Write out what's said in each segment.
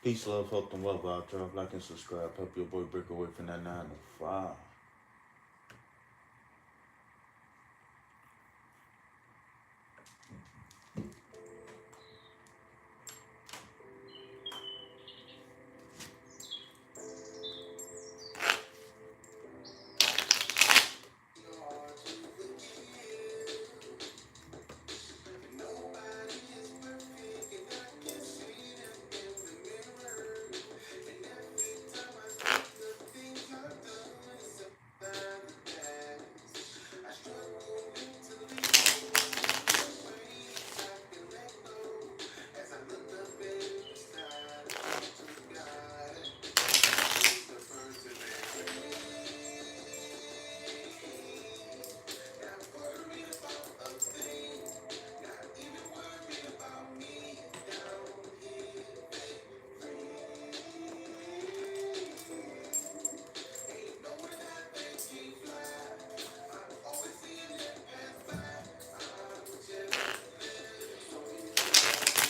Peace, love, health, and wealth. I'll drop, like, and subscribe. Help your boy break away from that 9 to 5.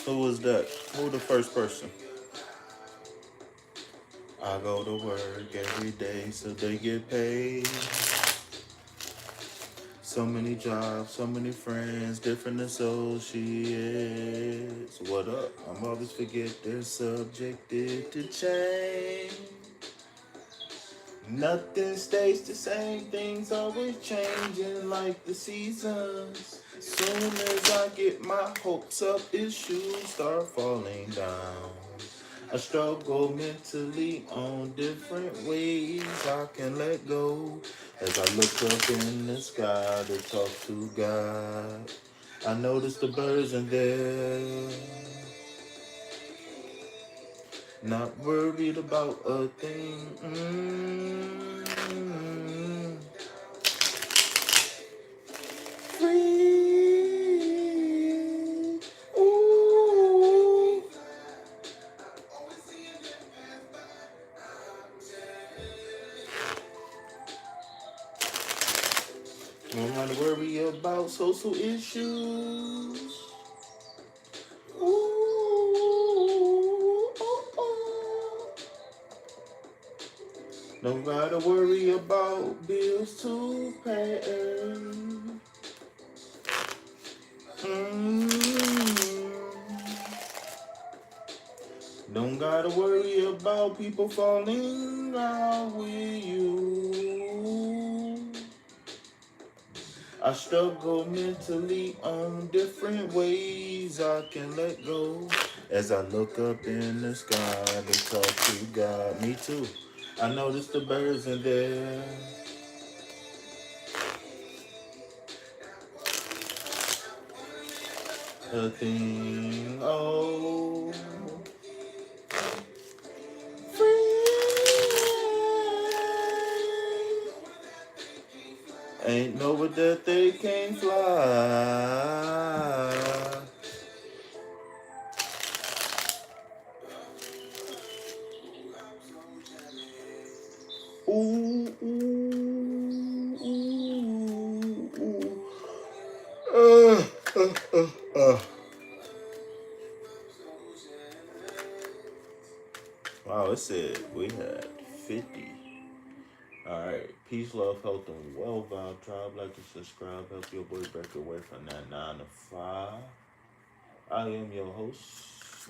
Who was that? Who the first person? I go to work every day so they get paid. So many jobs, so many friends, different associates. What up? I'm always forget they're subjected to change. Nothing stays the same, things always changing like the seasons. Soon as I get my hopes up, issues start falling down. I struggle mentally on different ways I can let go. As I look up in the sky to talk to God, I notice the birds in there. Not worried about a thing. Free. Ooh. Don't gotta worry about social issues. Ooh. Ooh, ooh. Don't gotta worry about bills to pay. Mm. Don't gotta worry about people falling out with you. I struggle mentally on different ways I can let go. As I look up in the sky to talk to God. Me too. I notice the birds in there. A thing. Oh. Ain't nowhere that they can't fly. Ooh, ooh, ooh, ooh. Uh, uh, uh, uh. Wow, it said we had 50. Alright, peace, love, health, and wealth. Our tribe, like to subscribe, help your boy break away from that 9 to 5. I am your host.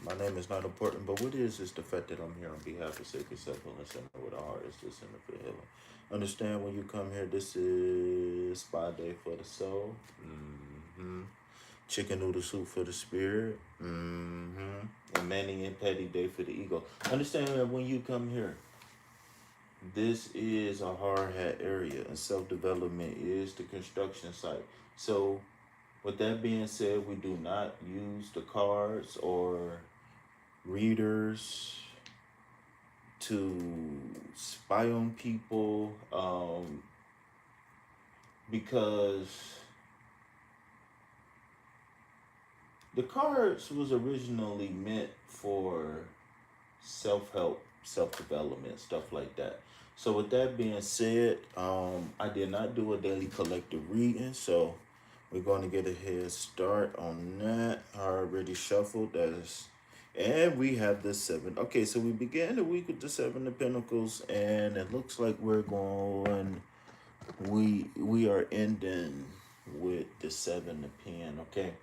My name is not important, but what is the fact that I'm here on behalf of Sacred Self Healing Center with a heart is the center for healing. Understand when you come here, this is Spa Day for the soul. Chicken noodle soup for the spirit. And Manny and Petty Day for the ego. Understand that when you come here, this is a hard hat area and self-development is the construction site. So with that being said, we do not use the cards or readers to spy on people because the cards was originally meant for self-help, self-development, stuff like that. So with that being said, I did not do a daily collective reading, so we're going to get a head start on that. I already shuffled. That is And we have the 7. Okay, so we began the week with the 7 of Pentacles, and it looks like we are ending with the 7 of Pen. Okay,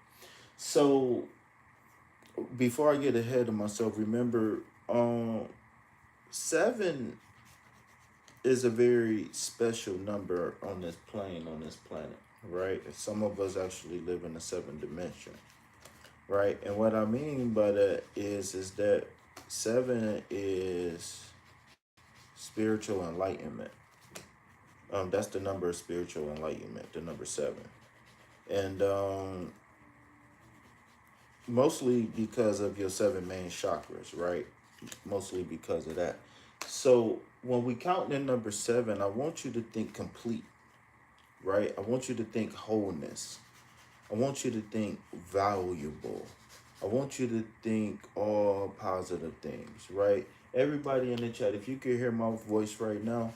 so before I get ahead of myself, remember, 7 is a very special number on this plane, on this planet, right? Some of us actually live in the 7th dimension, right? And what I mean by that is that 7 is spiritual enlightenment. That's the number of spiritual enlightenment, the number 7. And mostly because of your 7 main chakras, right? Mostly because of that. So when we count in number 7, I want you to think complete, right? I want you to think wholeness. I want you to think valuable. I want you to think all positive things, right? Everybody in the chat, if you could hear my voice right now,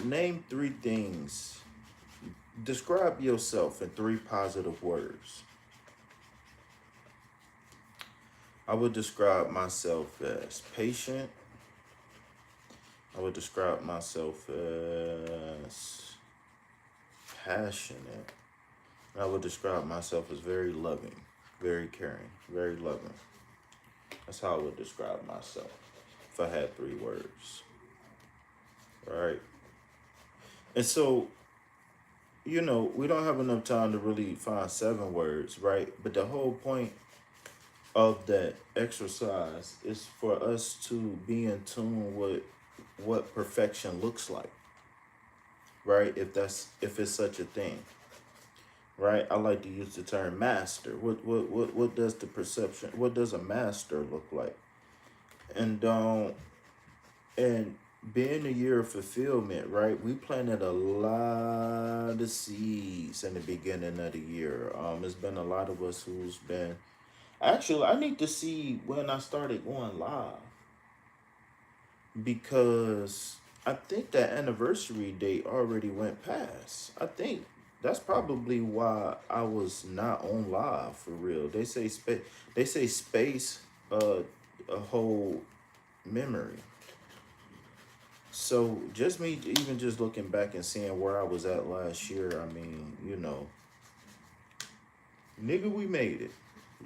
name 3 things. Describe yourself in 3 positive words. I would describe myself as patient. I would describe myself as passionate. I would describe myself as very loving, very caring, very loving. That's how I would describe myself if I had 3 words. Right? And so, we don't have enough time to really find 7 words, right? But the whole point of that exercise is for us to be in tune with what perfection looks like, right? If it's such a thing, right? I like to use the term master. What does the perception? What does a master look like? And being a year of fulfillment, right? We planted a lot of seeds in the beginning of the year. It's been a lot of us who's been. Actually, I need to see when I started going live, because I think that anniversary date already went past. I think that's probably why I was not on live for real. They say space. They say space. A whole memory. So just me, even just looking back and seeing where I was at last year. I mean, nigga, we made it,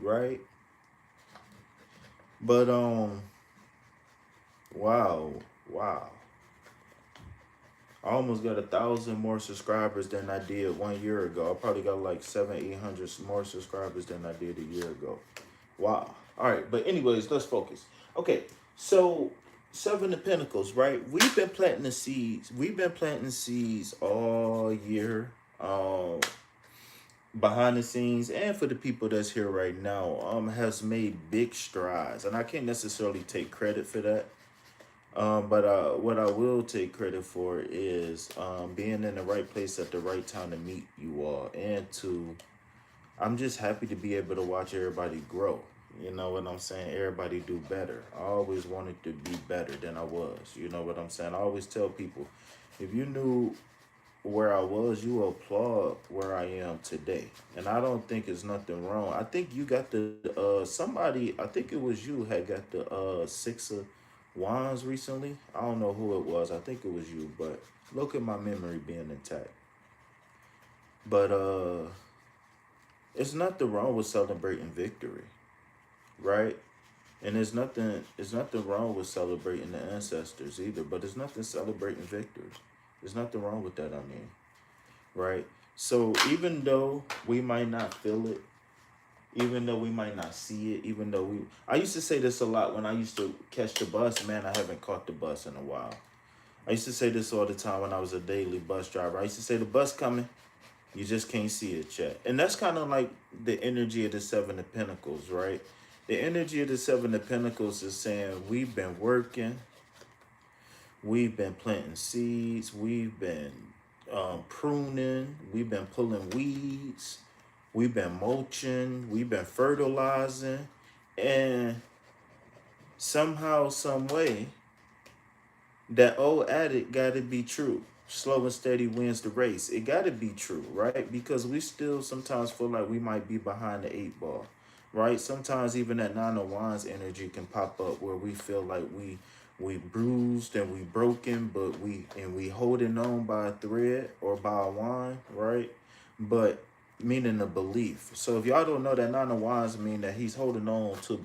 right? But wow, wow. I almost got 1,000 more subscribers than I did 1 year ago. I probably got like 700-800 more subscribers than I did a year ago. Wow. All right, but anyways, let's focus. Okay, so 7 of Pentacles, right? We've been planting the seeds. We've been planting seeds all year, behind the scenes, and for the people that's here right now, has made big strides, and I can't necessarily take credit for that. But what I will take credit for is being in the right place at the right time to meet you all, and I'm just happy to be able to watch everybody grow. You know what I'm saying? Everybody do better. I always wanted to be better than I was. You know what I'm saying? I always tell people, if you knew where I was, you applaud where I am today. And I don't think it's nothing wrong. I think you got the somebody, I think it was you, had got the 6 of Wands recently. I don't know who it was. I think it was you, but look at my memory being intact. But it's nothing wrong with celebrating victory, right? And there's nothing wrong with celebrating the ancestors either, but there's nothing celebrating victories. There's nothing wrong with that, I mean, right? So even though we might not feel it, even though we might not see it, even though I used to say this a lot when I used to catch the bus. Man, I haven't caught the bus in a while. I used to say this all the time when I was a daily bus driver. I used to say, the bus coming, you just can't see it yet. And that's kind of like the energy of the 7 of Pentacles, right? The energy of the 7 of Pentacles is saying, we've been working, we've been planting seeds, we've been pruning, we've been pulling weeds, we've been mulching, we've been fertilizing, and somehow, some way, that old adage got to be true. Slow and steady wins the race. It got to be true, right? Because we still sometimes feel like we might be behind the 8 ball. right? Sometimes even that Nine of Wands energy can pop up where we feel like we bruised and we broken, but we holding on by a thread or by a wand, right? But meaning a belief. So if y'all don't know, that Nine of Wands mean that he's holding on to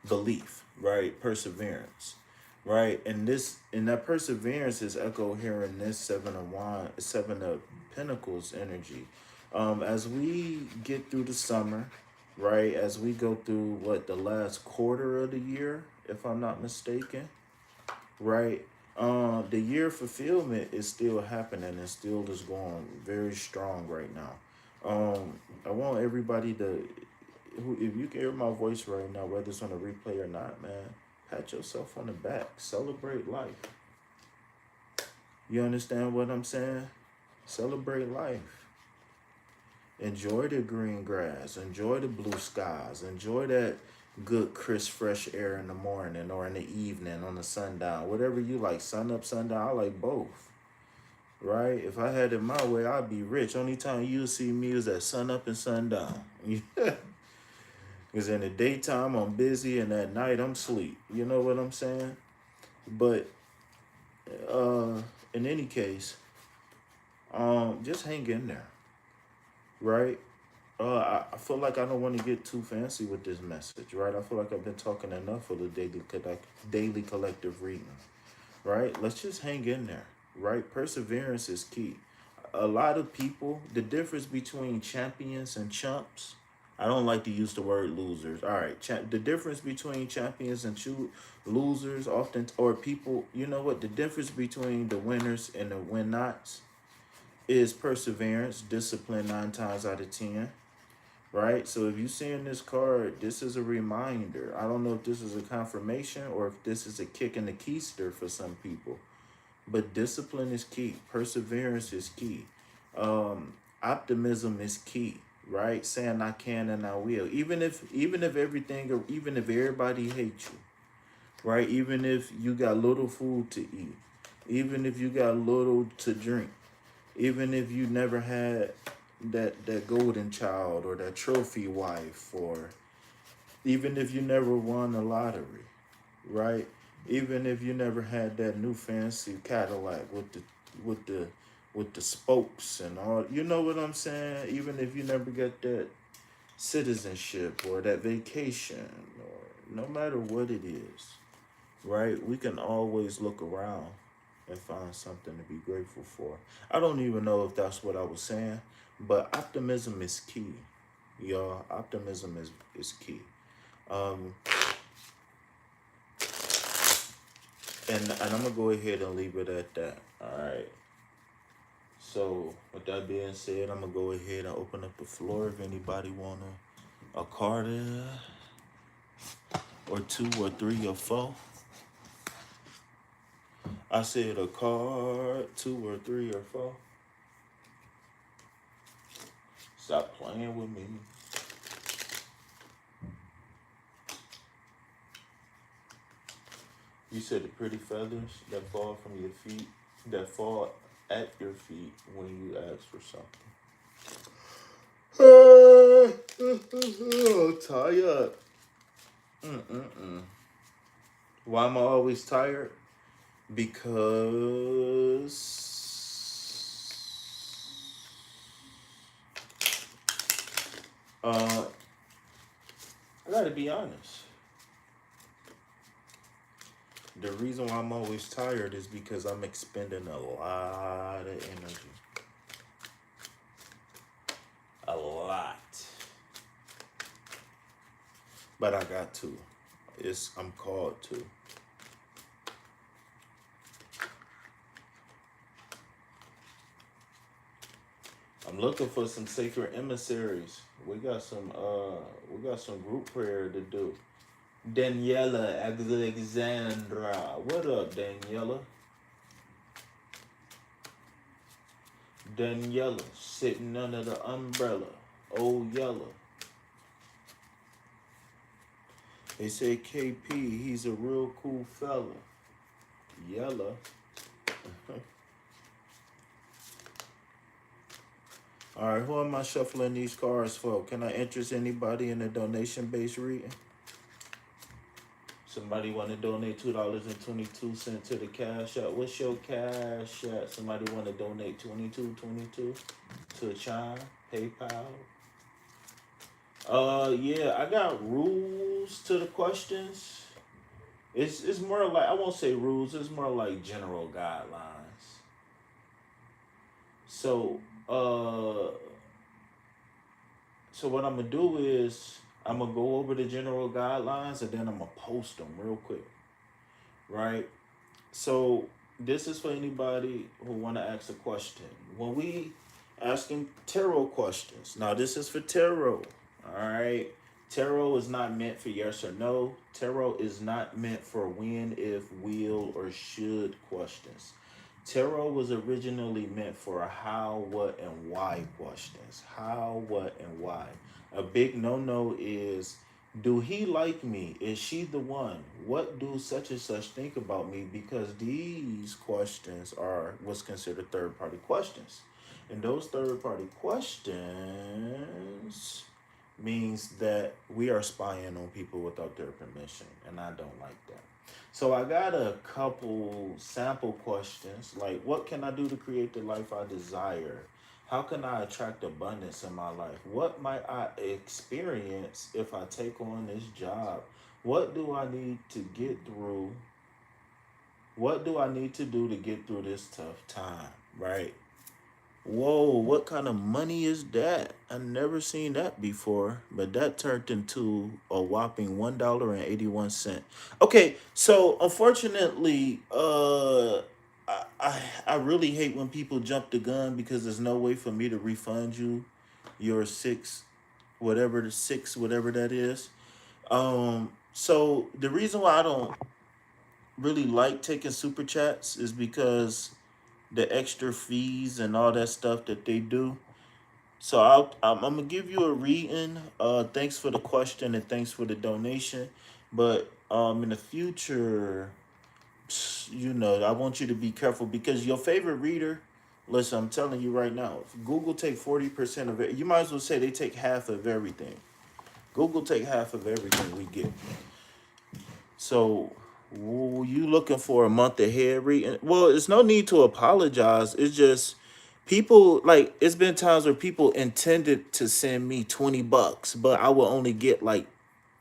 belief, right? Perseverance, right? And that perseverance is echoed here in this Seven of Pentacles energy. As we get through the summer, right? As we go through the last quarter of the year, if I'm not mistaken, right? The year fulfillment is still happening and still is going very strong right now. I want everybody to, if you can hear my voice right now, whether it's on a replay or not, man, pat yourself on the back, celebrate life. You understand what I'm saying? Celebrate life. Enjoy the green grass, enjoy the blue skies, enjoy that good crisp fresh air in the morning or in the evening on the sundown, whatever you like, sun up, sundown. I like both, right? If I had it my way, I'd be rich. Only time you'll see me is at sun up and sundown. Because in the daytime I'm busy and at night I'm asleep. You know what I'm saying? But in any case, just hang in there, right? I feel like I don't want to get too fancy with this message, right? I feel like I've been talking enough for the daily collective reading, right? Let's just hang in there, right? Perseverance is key. A lot of people, the difference between champions and chumps, I don't like to use the word losers. All right, the difference between champions and losers often, or people, you know what? The difference between the winners and the win-nots is perseverance, discipline 9 times out of 10. Right? So if you see in this card, this is a reminder. I don't know if this is a confirmation or if this is a kick in the keister for some people. But discipline is key. Perseverance is key. Optimism is key, right? Saying I can and I will. Even if everybody hates you, right? Even if you got little food to eat, even if you got little to drink, even if you never had that golden child or that trophy wife, or even if you never won the lottery, right? Even if you never had that new fancy Cadillac with the spokes and all, you know what I'm saying? Even if you never get that citizenship or that vacation, or no matter what it is, right? We can always look around and find something to be grateful for. I don't even know if that's what I was saying, but optimism is key, y'all. Optimism is key. And I'm gonna go ahead and leave it at that. All right. So with that being said, I'm gonna go ahead and open up the floor. If anybody wanna a card or 2 or 3 or 4. I said a card, 2 or 3 or 4. Stop playing with me. You said the pretty feathers that fall from your feet, that fall at your feet when you ask for something. Oh, tired. Why am I always tired? Because I gotta be honest. The reason why I'm always tired is because I'm expending a lot of energy. A lot. But I got to. I'm called to. I'm looking for some sacred emissaries. We got some group prayer to do. Daniela Alexandra. What up, Daniela? Daniela sitting under the umbrella. Oh, yellow. They say KP, he's a real cool fella. Yellow. All right, who am I shuffling these cards for? Can I interest anybody in a donation-based reading? Somebody want to donate $2.22 to the Cash App. What's your Cash App? Somebody want to donate 2222 to Chime, PayPal. Yeah, I got rules to the questions. It's more like, I won't say rules. It's more like general guidelines. So so what I'm gonna do is I'm gonna go over the general guidelines and then I'm gonna post them real quick, right? So this is for anybody who want to ask a question. When we asking tarot questions, now this is for tarot, all right? Tarot is not meant for yes or no. Tarot is not meant for when, if, will, or should questions. Tarot was originally meant for how, what, and why questions. How, what, and why. A big no-no is, do he like me? Is she the one? What do such and such think about me? Because these questions are what's considered third-party questions. And those third-party questions means that we are spying on people without their permission. And I don't like that. So I got a couple sample questions, like what can I do to create the life I desire? How can I attract abundance in my life? What might I experience if I take on this job? What do I need to get through? What do I need to do to get through this tough time, right? Whoa, what kind of money is that? I've never seen that before, but that turned into a whopping $1.81. Okay, so unfortunately, I really hate when people jump the gun because there's no way for me to refund you your whatever that is. So the reason why I don't really like taking super chats is because the extra fees and all that stuff that they do. So I'm gonna give you a reading. Thanks for the question and thanks for the donation. But in the future, I want you to be careful because your favorite reader. Listen, I'm telling you right now. If Google take 40% of it, you might as well say they take half of everything. Google take half of everything we get. So, you looking for a month ahead reading? Well, it's no need to apologize. It's just people, like, it's been times where people intended to send me $20, but I will only get like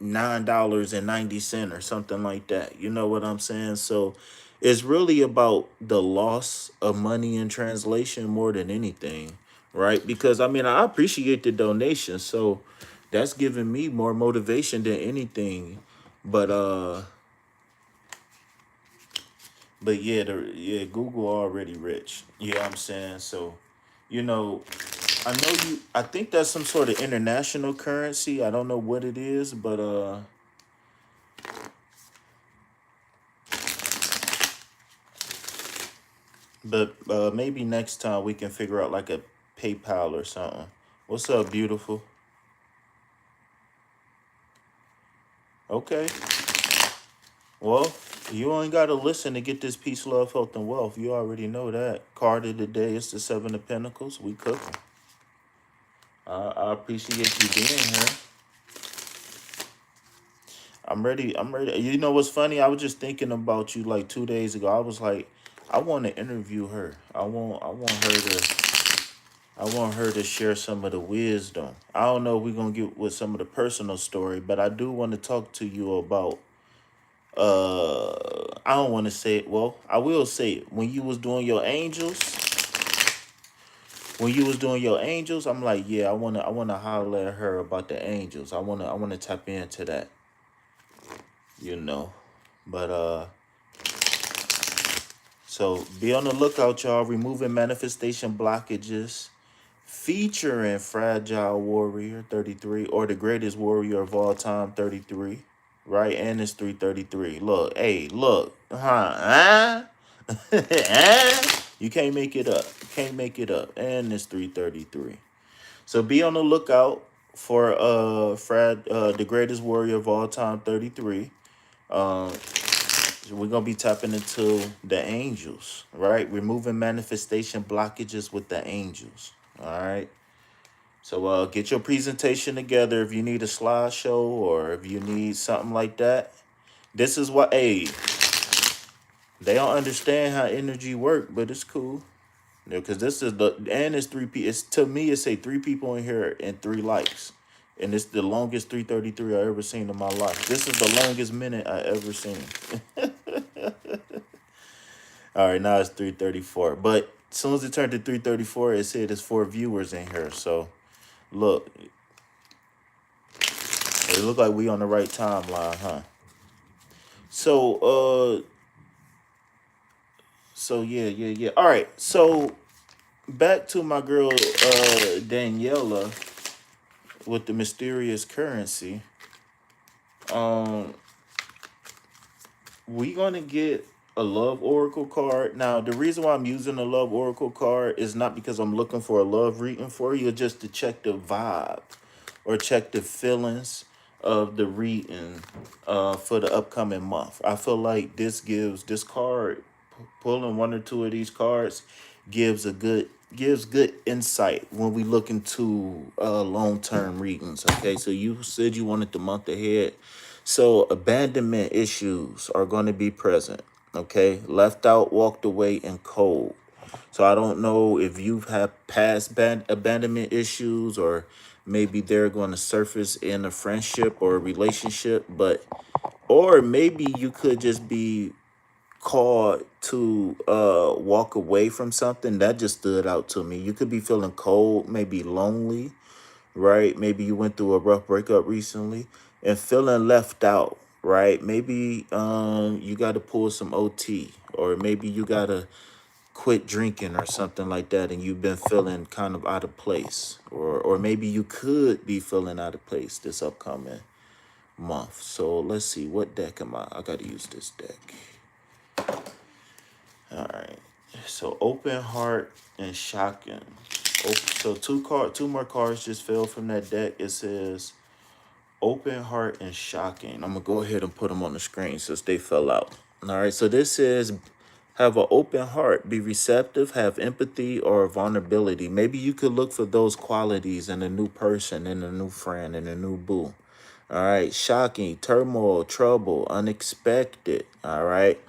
$9.90 or something like that. You know what I'm saying? So it's really about the loss of money in translation more than anything, right? Because I mean, I appreciate the donation, so that's giving me more motivation than anything. But yeah, Google already rich. You know what I'm saying? So, you know, I think that's some sort of international currency. I don't know what it is, but maybe next time we can figure out like a PayPal or something. What's up, beautiful? Okay. Well, you ain't got to listen to get this peace, love, health, and wealth. You already know that. Card of the day is the Seven of Pentacles. We cooking. I appreciate you being here. I'm ready. I'm ready. You know what's funny? I was just thinking about you like 2 days ago. I was like, I want to interview her. I want her to share some of the wisdom. I don't know if we're gonna get with some of the personal story, but I do want to talk to you about I don't want to say it. Well, I will say it. When you was doing your angels, I'm like, yeah, I wanna holler at her about the angels. I wanna tap into that, you know. But so be on the lookout, y'all. Removing manifestation blockages, featuring Fragile Warrior 33 or the greatest warrior of all time 33, right? And it's 333. Look, hey, look, you can't make it up. You can't make it up. And it's 333. So be on the lookout for the greatest warrior of all time 33. We're going to be tapping into the angels, right? Removing manifestation blockages with the angels, all right? So get your presentation together if you need a slideshow or if you need something like that. This is what, hey, they don't understand how energy work, but it's cool. Because this is and it's three people. It's, to me, it's say three people in here and 3 likes. And it's the longest 333 I ever seen in my life. This is the longest minute I ever seen. All right, now it's 334. But as soon as it turned to 334, it said there's 4 viewers in here. So look, it look like we on the right timeline, huh? So yeah. All right, so back to my girl Daniela with the mysterious currency. Um, we gonna get a love oracle card. Now, the reason why I'm using a love oracle card is not because I'm looking for a love reading for you, just to check the vibe or check the feelings of the reading for the upcoming month. I feel like this card, pulling 1 or 2 of these cards gives good insight when we look into long-term readings. Okay, so you said you wanted the month ahead. So abandonment issues are going to be present. Okay, left out, walked away, and cold. So I don't know if you've had past abandonment issues, or maybe they're going to surface in a friendship or a relationship, or maybe you could just be called to walk away from something that just stood out to me. You could be feeling cold, maybe lonely, right? Maybe you went through a rough breakup recently and feeling left out, right? Maybe you got to pull some OT, or maybe you got to quit drinking or something like that, and you've been feeling kind of out of place, or maybe you could be feeling out of place this upcoming month. So let's see, what deck am I got to use this deck. All right, so open heart and shocking. So two more cards just fell from that deck. It says open heart and shocking. I'm gonna go ahead and put them on the screen since they fell out. All right, so this says have an open heart, be receptive, have empathy or vulnerability. Maybe you could look for those qualities in a new person, in a new friend, in a new boo. All right, shocking, turmoil, trouble, unexpected. All right,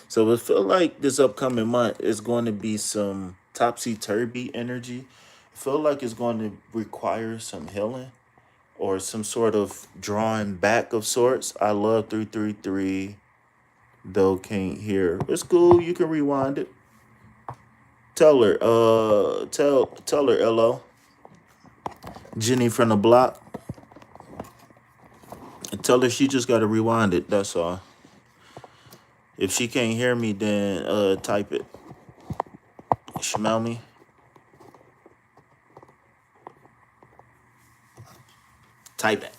so I feel like this upcoming month is going to be some topsy-turvy energy. I feel like it's going to require some healing or some sort of drawing back of sorts. I love 333, though can't hear. It's cool. You can rewind it. Tell her, tell her, LO. Jenny from the block. And tell her she just gotta rewind it. That's all. If she can't hear me, then type it. Smell me. Type it.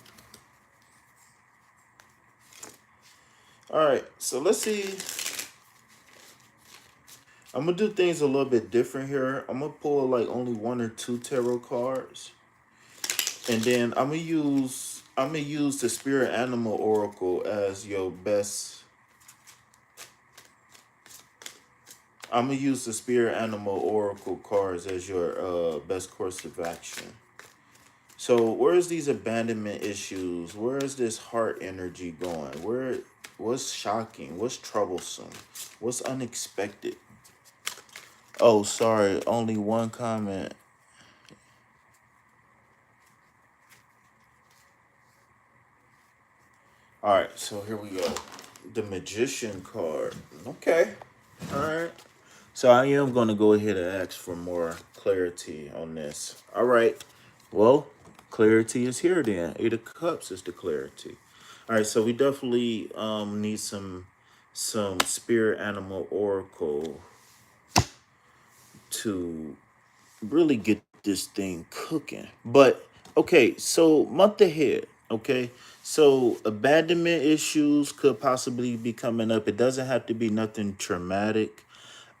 All right, so let's see. I'm gonna do things a little bit different here. I'm gonna pull like only 1 or 2 tarot cards, and then I'm gonna use the Spirit Animal Oracle as your best. I'm gonna use the Spirit Animal Oracle cards as your best course of action. So where's these abandonment issues? Where is this heart energy going? What's shocking? What's troublesome? What's unexpected? Oh, sorry, only one comment. All right, so here we go. The Magician card. Okay. All right. So I am going to go ahead and ask for more clarity on this. All right. Well, clarity is here then. 8 of Cups is the clarity. All right, so we definitely need some spirit animal oracle to really get this thing cooking. But okay, so month ahead, okay? So abandonment issues could possibly be coming up. It doesn't have to be nothing traumatic.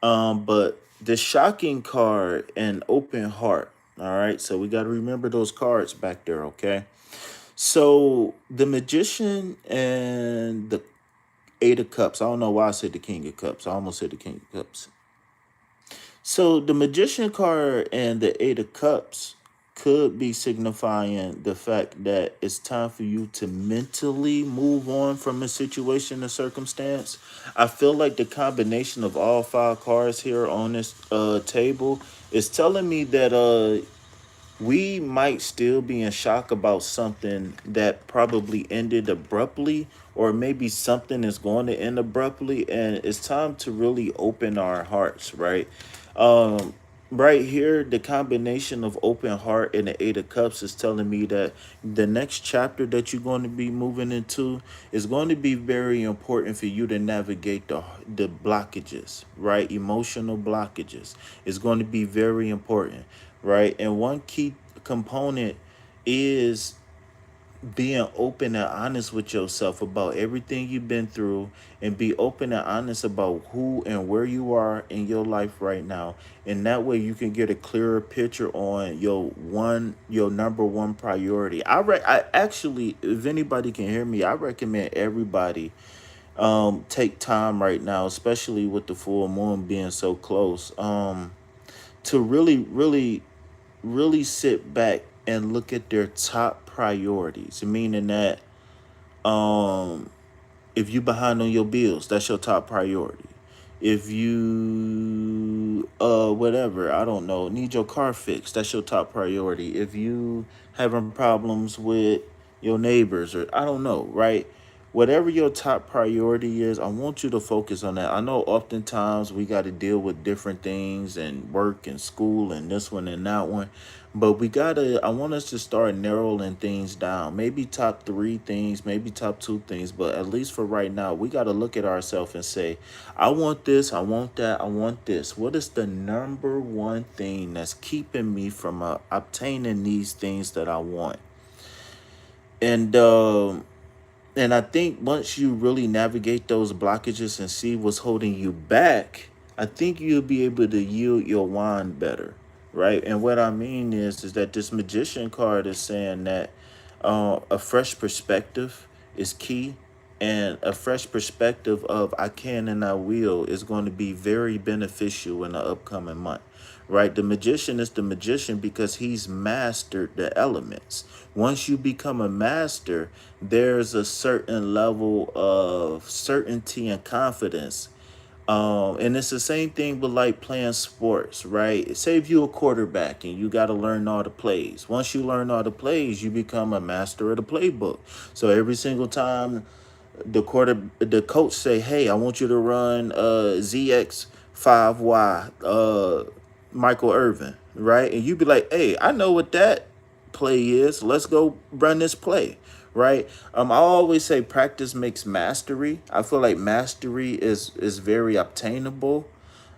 But the shocking card and open heart. All right, so we got to remember those cards back there, okay? So the Magician and the 8 of Cups. I don't know why I said the King of Cups. I almost said the King of Cups. So the Magician card and the 8 of Cups could be signifying the fact that it's time for you to mentally move on from a situation or circumstance. I feel like the combination of all 5 cards here on this table is telling me that we might still be in shock about something that probably ended abruptly, or maybe something is going to end abruptly, and it's time to really open our hearts, right? um right here, the combination of open heart and the 8 of cups is telling me that the next chapter that you're going to be moving into is going to be very important for you to navigate the blockages, right? Emotional blockages is going to be very important, right? And one key component is being open and honest with yourself about everything you've been through, and be open and honest about who and where you are in your life right now. And that way you can get a clearer picture on your number one priority. I actually, if anybody can hear me, I recommend everybody take time right now, especially with the full moon being so close, to really sit back and look at their top priorities, meaning that um if you behind on your bills, that's your top priority. If you whatever, I don't know, need your car fixed, that's your top priority. If you having problems with your neighbors, or I don't know, right? Whatever your top priority is, I want you to focus on that. I know oftentimes we got to deal with different things and work and school and this one and that one, but I want us to start narrowing things down. Maybe top 3 things, maybe top 2 things, but at least for right now, we got to look at ourselves and say, I want this, I want that, I want this. What is the number one thing that's keeping me from obtaining these things that I want? And and I think once you really navigate those blockages and see what's holding you back, I think you'll be able to yield your wand better, right? And what I mean is that this magician card is saying that a fresh perspective is key, and a fresh perspective of I can and I will is going to be very beneficial in the upcoming month, right? The magician is the magician because he's mastered the elements. Once you become a master, there's a certain level of certainty and confidence. And it's the same thing with like playing sports, right? Say if you're a quarterback and you got to learn all the plays. Once you learn all the plays, you become a master of the playbook. So every single time the coach say, hey, I want you to run ZX5Y, Michael Irvin, right? And you be like, hey, I know what that play is. Let's go run this play, right? I always say practice makes mastery. I feel like mastery is very obtainable,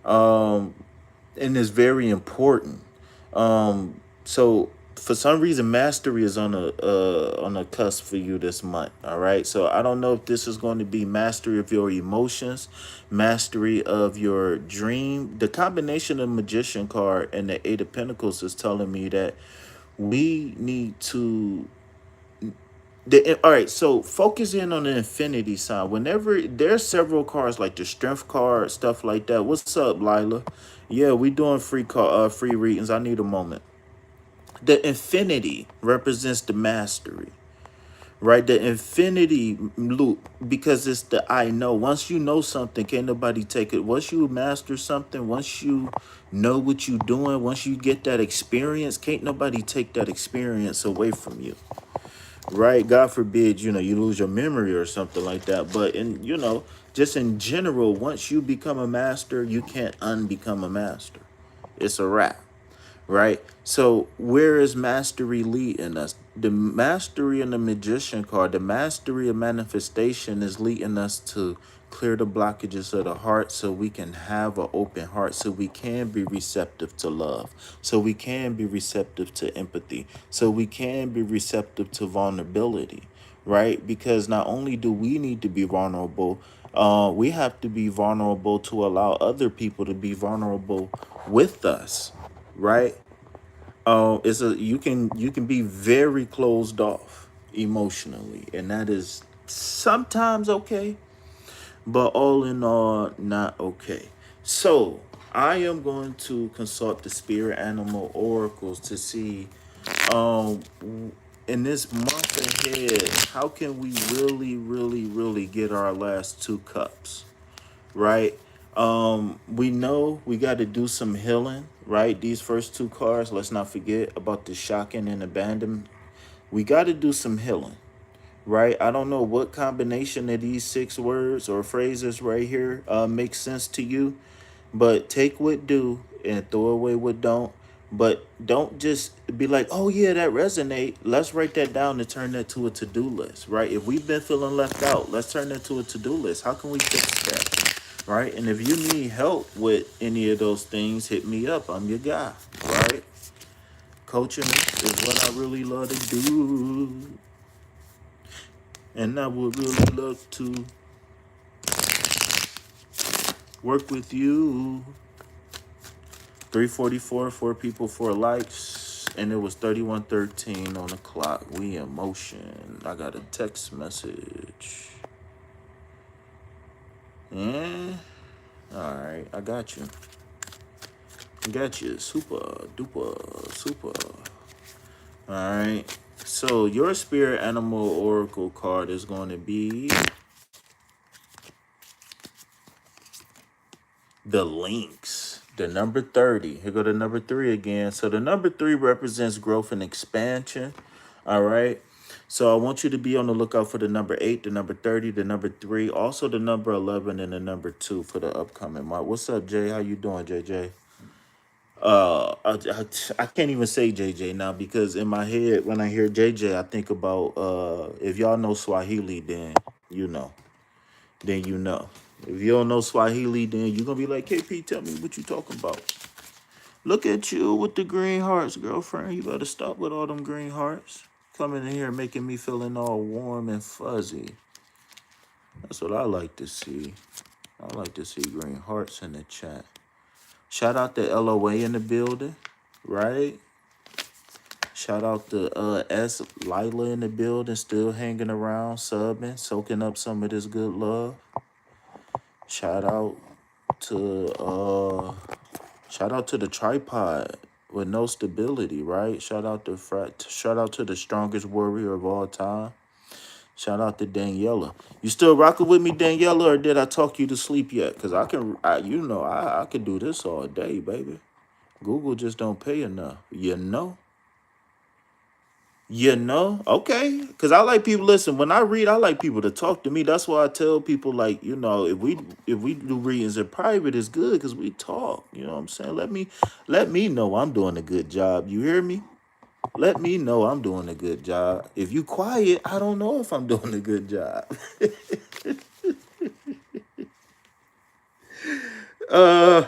um, and is very important. So for some reason, mastery is on a cusp for you this month. All right. So I don't know if this is going to be mastery of your emotions, mastery of your dream. The combination of magician card and the 8 of Pentacles is telling me that we need to all right, so focus in on the infinity sign. Whenever there's several cards like the strength card, stuff like that. What's up, Lila? Yeah, we doing free readings. I need a moment. The infinity represents the mastery, right? The infinity loop, because it's the I know. Once you know something, can't nobody take it. Once you master something, once you know what you're doing, once you get that experience, can't nobody take that experience away from you, right? God forbid, you lose your memory or something like that. But just in general, once you become a master, you can't unbecome a master. It's a wrap, right? So where is mastery leading us? The mastery in the magician card, the mastery of manifestation is leading us to clear the blockages of the heart so we can have an open heart, so we can be receptive to love, so we can be receptive to empathy, so we can be receptive to vulnerability, right? Because not only do we need to be vulnerable, we have to be vulnerable to allow other people to be vulnerable with us, right? It's a you can be very closed off emotionally, and that is sometimes okay, but all in all, not okay. So I am going to consult the spirit animal oracles to see Um, in this month ahead, how can we really, really, really get our last two cups? Right? We know we got to do some healing, right? These first two cards, let's not forget about the shocking and abandonment. We got to do some healing, right? I don't know what combination of these six words or phrases right here makes sense to you, but take what do and throw away what don't. But don't just be like, oh yeah, that resonate. Let's write that down and turn that to a to-do list, right? If we've been feeling left out, let's turn that to a to-do list. How can we fix that? Right? And if you need help with any of those things, hit me up. I'm your guy, right? Coaching is what I really love to do. And I would really love to work with you. 344, 4 people, 4 likes, and it was 3113 on the clock. We in motion. I got a text message. Yeah. All right, I got you. Got you. Super duper super. All right. So your spirit animal oracle card is going to be the links, the number 30. Here go the number 3 again. So the number 3 represents growth and expansion. All right. So I want you to be on the lookout for the number 8, the number 30, the number 3, also the number 11, and the number 2 for the upcoming month. What's up, Jay? How you doing, JJ? I can't even say JJ now because in my head when I hear JJ, I think about if y'all know Swahili, then you know. Then you know. If you don't know Swahili, then you're gonna be like, KP, tell me what you talking about. Look at you with the green hearts, girlfriend. You better stop with all them green hearts. Coming in here making me feeling all warm and fuzzy. That's what I like to see. I like to see green hearts in the chat. Shout out to LOA in the building, right? Shout out to S Lila in the building, still hanging around, subbing, soaking up some of this good love. Shout out to the tripod with no stability, right? Shout out to the strongest warrior of all time. Shout out to Daniela. You still rocking with me, Daniela, or did I talk you to sleep yet? Cause I can do this all day, baby. Google just don't pay enough, you know. You know, okay. Because I like people. Listen, when I read, I like people to talk to me. That's why I tell people, like, you know, if we do readings in private, it's good because we talk. You know what I'm saying? Let me know I'm doing a good job. You hear me? Let me know I'm doing a good job. If you quiet, I don't know if I'm doing a good job. uh,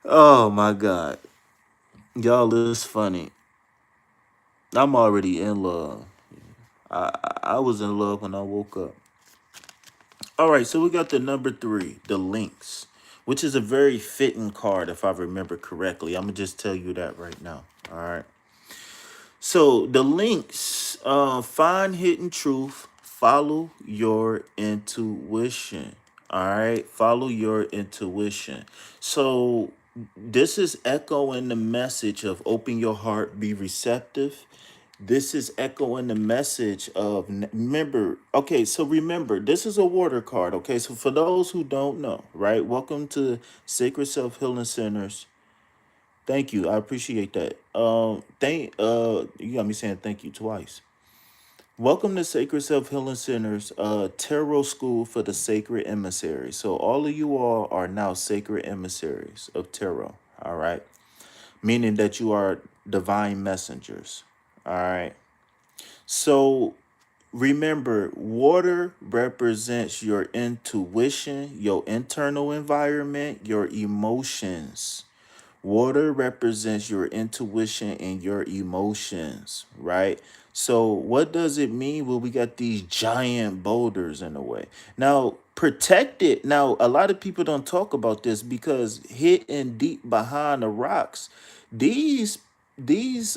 oh my God, y'all is funny. I'm already in love. I was in love when I woke up. All right, so we got the number 3, the links, which is a very fitting card if I remember correctly. I'm gonna just tell you that right now. All right. So the links, find hidden truth, follow your intuition. All right, follow your intuition. So this is echoing the message of open your heart, be receptive. This is echoing the message of remember. Okay, so remember, this is a water card. Okay, so for those who don't know, right? Welcome to Sacred Self Healing Centers. Thank you. I appreciate that. You got me saying thank you twice. Welcome to Sacred Self Healing Center's Tarot School for the Sacred Emissary. So all of you all are now sacred emissaries of tarot. All right, meaning that you are divine messengers. All right. So remember, water represents your intuition, your internal environment, your emotions. Water represents your intuition and your emotions, right? So what does it mean when we got these giant boulders in the way? Now, protect it. Now, a lot of people don't talk about this because hidden deep behind the rocks, these now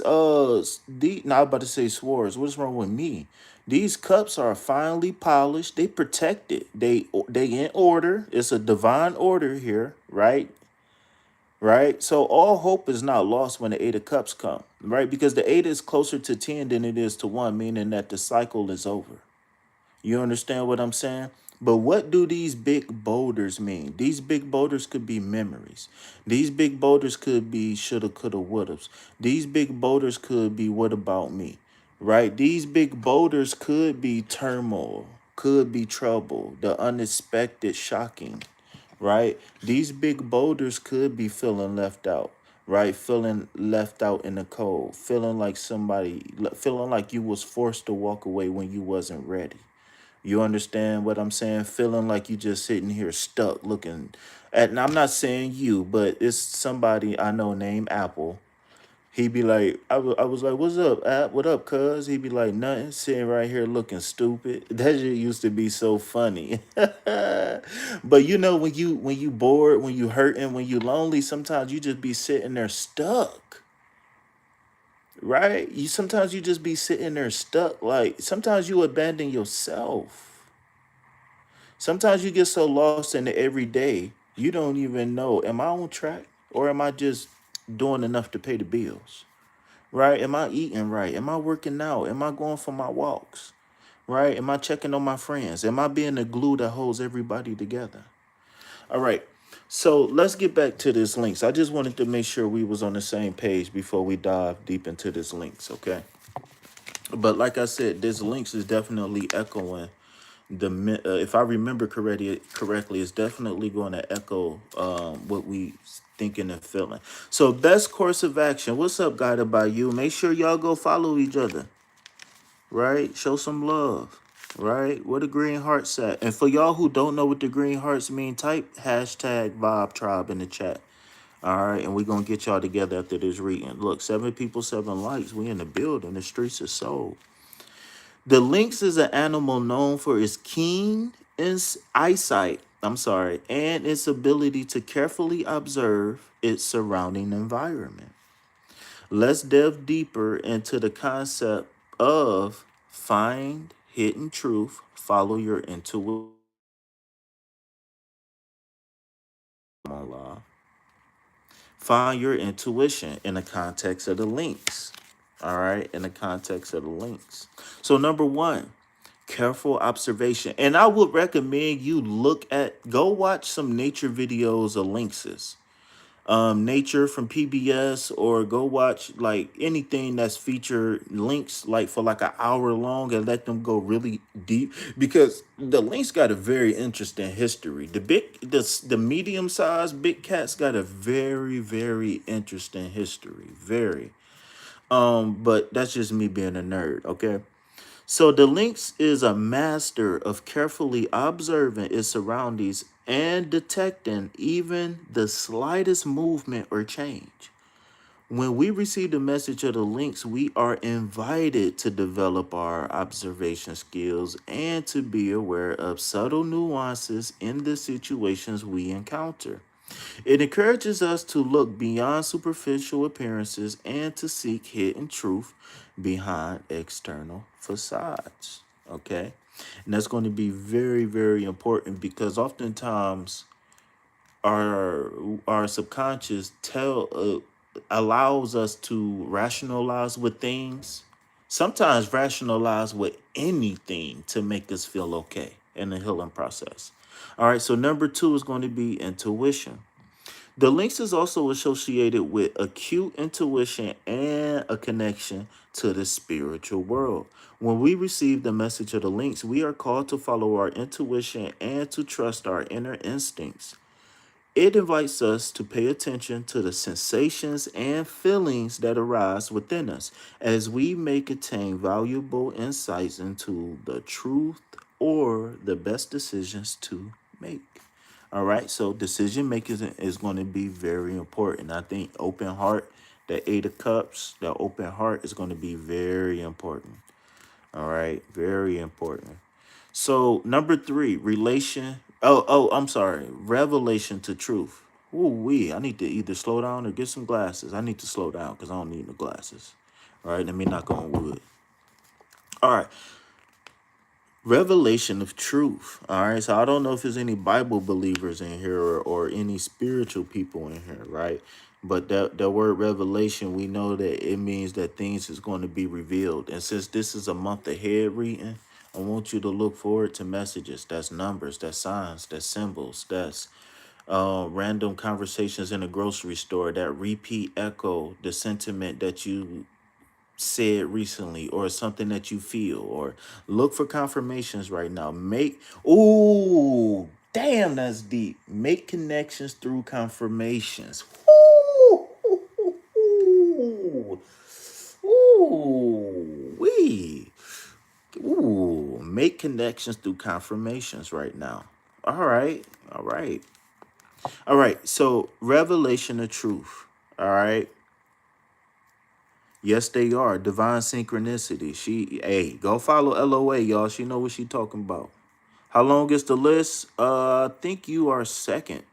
I'm about to say swords. What's wrong with me? These cups are finely polished. They protected. They in order. It's a divine order here, right? right? So all hope is not lost when the Eight of Cups come, right? Because the Eight is closer to 10 than it is to 1, meaning that the cycle is over. You understand what I'm saying? But what do these big boulders mean? These big boulders could be memories. These big boulders could be shoulda, coulda, wouldas. These big boulders could be what about me, right? These big boulders could be turmoil, could be trouble, the unexpected, shocking, right? These big boulders could be feeling left out, right? Feeling left out in the cold, feeling like feeling like you was forced to walk away when you wasn't ready. You understand what I'm saying? Feeling like you just sitting here stuck looking at, and I'm not saying you, but it's somebody I know named Apple. He be like, I was like, what's up, App? What up, cuz? He be like, nothing, sitting right here looking stupid. That shit used to be so funny. But you know, when you bored, when you hurting, when you lonely, sometimes you just be sitting there stuck. Right? Sometimes you just be sitting there stuck. Like sometimes you abandon yourself. Sometimes you get so lost in the everyday, you don't even know, am I on track or am I just doing enough to pay the bills? Right? Am I eating right? Am I working out? Am I going for my walks? Right? Am I checking on my friends? Am I being the glue that holds everybody together? All right. So let's get back to this links. I just wanted to make sure we was on the same page before we dive deep into this links, okay? But like I said, this links is definitely echoing if I remember correctly, it's definitely going to echo what we thinking and feeling. So best course of action. What's up, guided by you? Make sure y'all go follow each other, right? Show some love, right? Where the green hearts at? And for y'all who don't know what the green hearts mean, type hashtag Vibe Tribe in the chat. All right, and we're gonna get y'all together after this reading. Look, 7 people, 7 likes. We in the building. The streets are sold. The lynx is an animal known for its keen eyesight, and its ability to carefully observe its surrounding environment. Let's delve deeper into the concept of find hidden truth, follow your intuition. Find your intuition in the context of the links. All right, in the context of the links. So, number one, careful observation. And I would recommend you go watch some nature videos of lynxes. Nature from PBS, or go watch like anything that's featured links like for like an hour long and let them go really deep, because the links got a very interesting history. The medium sized big cats got a very interesting history. Very. But that's just me being a nerd, okay? So the lynx is a master of carefully observing its surroundings and detecting even the slightest movement or change. When we receive the message of the lynx, we are invited to develop our observation skills and to be aware of subtle nuances in the situations we encounter. It encourages us to look beyond superficial appearances and to seek hidden truth behind external facades. Okay. And that's going to be very important, because oftentimes our subconscious allows us to rationalize with things, sometimes rationalize with anything to make us feel okay in the healing process. All right, so number 2 is going to be intuition. The lynx is also associated with acute intuition and a connection to the spiritual world. When we receive the message of the lynx, we are called to follow our intuition and to trust our inner instincts. It invites us to pay attention to the sensations and feelings that arise within us as we may contain valuable insights into the truth or the best decisions to make. All right, so decision making is going to be very important. I think open heart, the 8 of cups, the open heart is going to be very important. All right, very important. So number 3, I'm sorry, revelation to truth. Ooh wee, I need to either slow down or get some glasses. I need to slow down because I don't need no glasses. All right, let me knock on wood. All right, Revelation of truth. All right. So I don't know if there's any Bible believers in here, or any spiritual people in here, right? But that word revelation, we know that it means that things is going to be revealed. And since this is a month ahead reading, I want you to look forward to messages. That's numbers, that's signs, that's symbols, that's random conversations in a grocery store that repeat echo the sentiment that you said recently, or something that you feel, or look for confirmations right now. Ooh, damn, that's deep. Make connections through confirmations. Ooh, ooh, ooh, wee. Ooh, make connections through confirmations right now. All right, all right, all right. So, revelation of truth. All right. Yes, they are. Divine synchronicity. Hey, go follow LOA, y'all. She know what she talking about. How long is the list? I think you are second.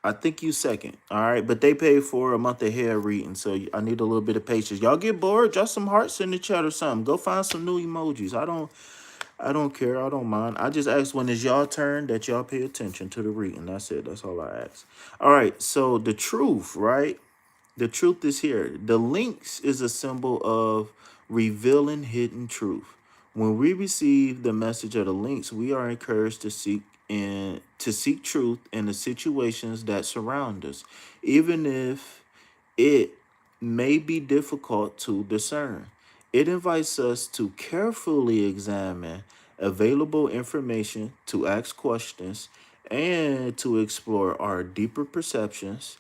I think you second. All right. But they pay for a month ahead reading. So I need a little bit of patience. Y'all get bored? Drop some hearts in the chat or something. Go find some new emojis. I don't care. I don't mind. I just ask when it's y'all turn that y'all pay attention to the reading. That's it. That's all I ask. All right. So the truth, right? The truth is here. The links is a symbol of revealing hidden truth. When we receive the message of the links, we are encouraged to seek truth in the situations that surround us, even if it may be difficult to discern. It invites us to carefully examine available information, to ask questions, and to explore our deeper perceptions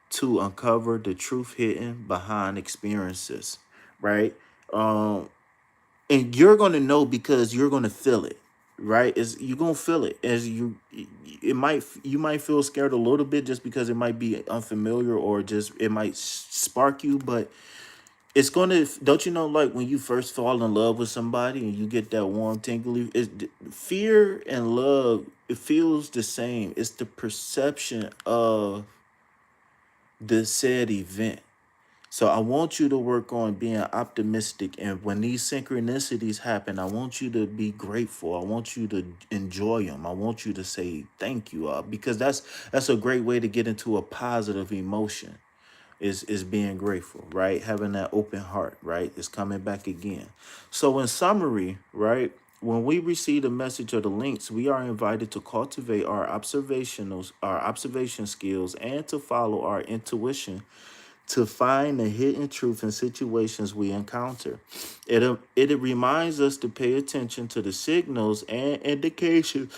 to uncover the truth hidden behind experiences, right? Um, and you're gonna know because you're gonna feel it, right? Is you're gonna feel it as you might feel scared a little bit just because it might be unfamiliar, or just it might spark you, but it's gonna, don't you know, like when you first fall in love with somebody and you get that warm tingly, fear and love, it feels the same. It's the perception of the said event. So I want you to work on being optimistic. And when these synchronicities happen, I want you to be grateful. I want you to enjoy them. I want you to say thank you, because that's a great way to get into a positive emotion. Is being grateful, right? Having that open heart, right? Is coming back again. So in summary, right? When we receive the message of the links, we are invited to cultivate our observation skills, and to follow our intuition to find the hidden truth in situations we encounter. It reminds us to pay attention to the signals and indications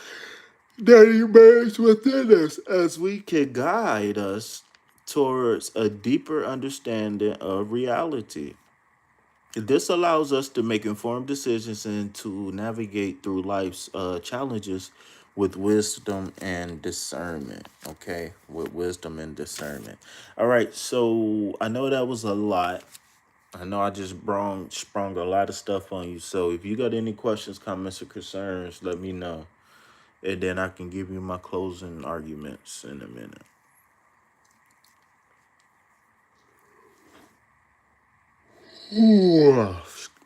that emerge within us, as we can guide us towards a deeper understanding of reality. This allows us to make informed decisions and to navigate through life's challenges with wisdom and discernment. Okay, with wisdom and discernment. All right, so I know that was a lot. I know I just sprung a lot of stuff on you. So if you got any questions, comments, or concerns, let me know. And then I can give you my closing arguments in a minute.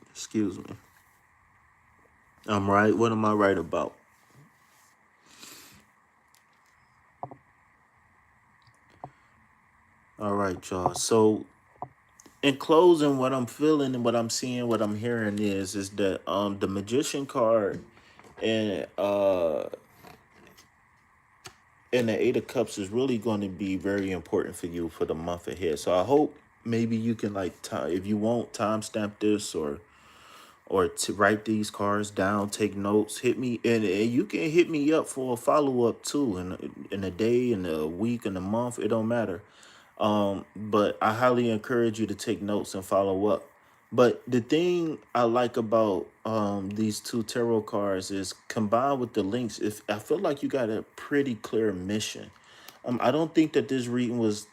Excuse me. I'm right. What am I right about? All right, y'all. So in closing, what I'm feeling and what I'm seeing, what I'm hearing is that the magician card and the Eight of Cups is really going to be very important for you for the month ahead. So I hope maybe you can, like, if you want, timestamp this, or to write these cards down, take notes, hit me, and you can hit me up for a follow-up too, in a day, in a week, in a month, it don't matter. But I highly encourage you to take notes and follow up. But the thing I like about these two tarot cards is, combined with the links, if I feel like you got a pretty clear mission. I don't think that this reading was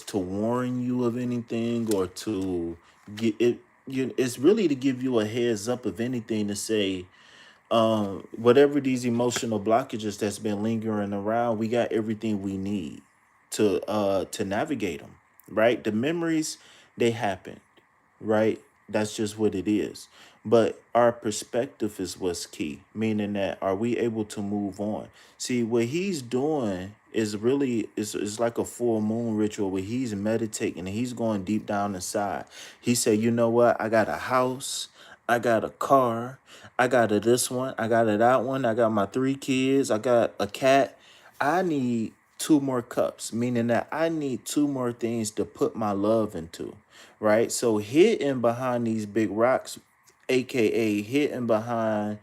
to warn you of anything, or to get it. It's really to give you a heads up of anything, to say, whatever these emotional blockages that's been lingering around, we got everything we need to navigate them, right? The memories, they happen, right? That's just what it is. But our perspective is what's key, meaning that are we able to move on? See, what he's doing is really is like a full moon ritual where he's meditating and he's going deep down inside. He said, you know what? I got a house, I got a car, I got a this one, I got a that one, I got my 3 kids, I got a cat. I need 2 more cups, meaning that I need 2 more things to put my love into, right? So hidden behind these big rocks, aka hidden behind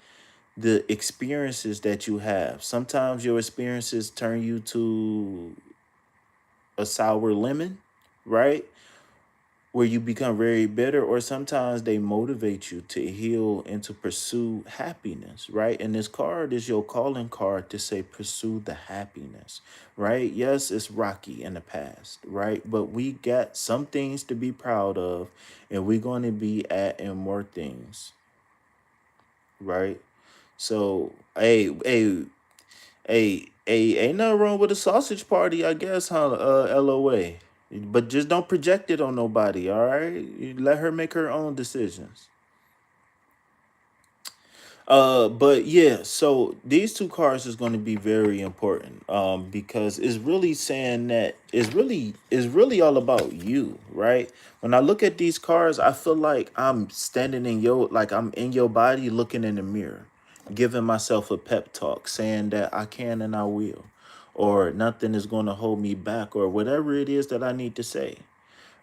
the experiences that you have. Sometimes your experiences turn you to a sour lemon, right? Where you become very bitter, or sometimes they motivate you to heal and to pursue happiness, right? And this card is your calling card to say pursue the happiness, right? Yes, it's rocky in the past, right? But we got some things to be proud of, and we're going to be adding more things, right? So ain't nothing wrong with a sausage party, I guess, huh? LOA. But just don't project it on nobody, all right? You let her make her own decisions. But yeah, so these 2 cards is going to be very important. Because it's really saying that it's really all about you, right? When I look at these cards, I feel like I'm standing in your, like I'm in your body, looking in the mirror, giving myself a pep talk, saying that I can and I will, or nothing is going to hold me back, or whatever it is that I need to say,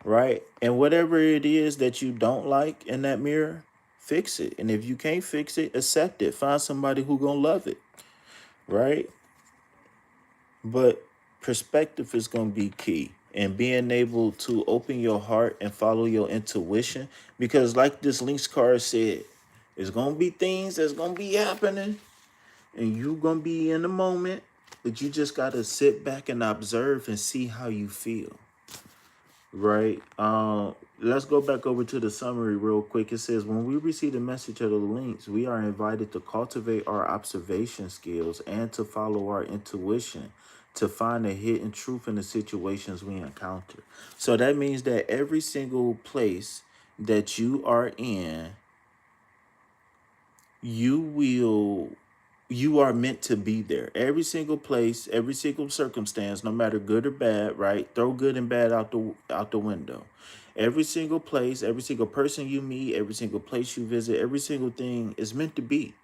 right? And whatever it is that you don't like in that mirror, fix it. And if you can't fix it, accept it. Find somebody who gonna love it, right? But perspective is gonna be key. And being able to open your heart and follow your intuition. Because like this Links card said, it's gonna be things that's gonna be happening. And you gonna be in the moment. But you just gotta sit back and observe and see how you feel. Right. Let's go back over to the summary real quick. It says, when we receive the message of the links, we are invited to cultivate our observation skills and to follow our intuition to find a hidden truth in the situations we encounter. So that means that every single place that you are in, you will you are meant to be there. Every single place, every single circumstance, no matter good or bad, right? Throw good and bad out the window. Every single place, every single person you meet, every single place you visit, every single thing is meant to be.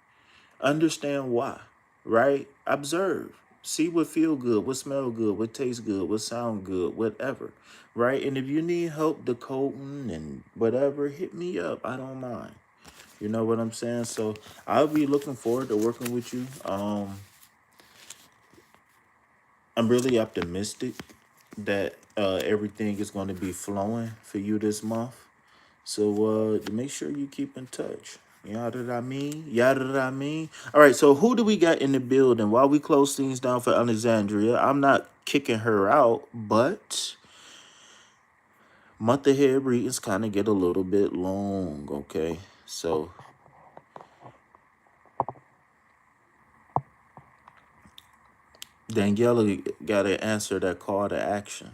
Understand why, right? Observe. See what feel good, what smell good, what taste good, what sound good, whatever, right? And if you need help decoding and whatever, hit me up. I don't mind. You know what I'm saying? So I'll be looking forward to working with you. I'm really optimistic that everything is going to be flowing for you this month. So make sure you keep in touch. Yada da mean, yada da mean. All right, so who do we got in the building? While we close things down for Alexandria, I'm not kicking her out, but month ahead readings kind of get a little bit long, okay? So Daniela got to answer that call to action.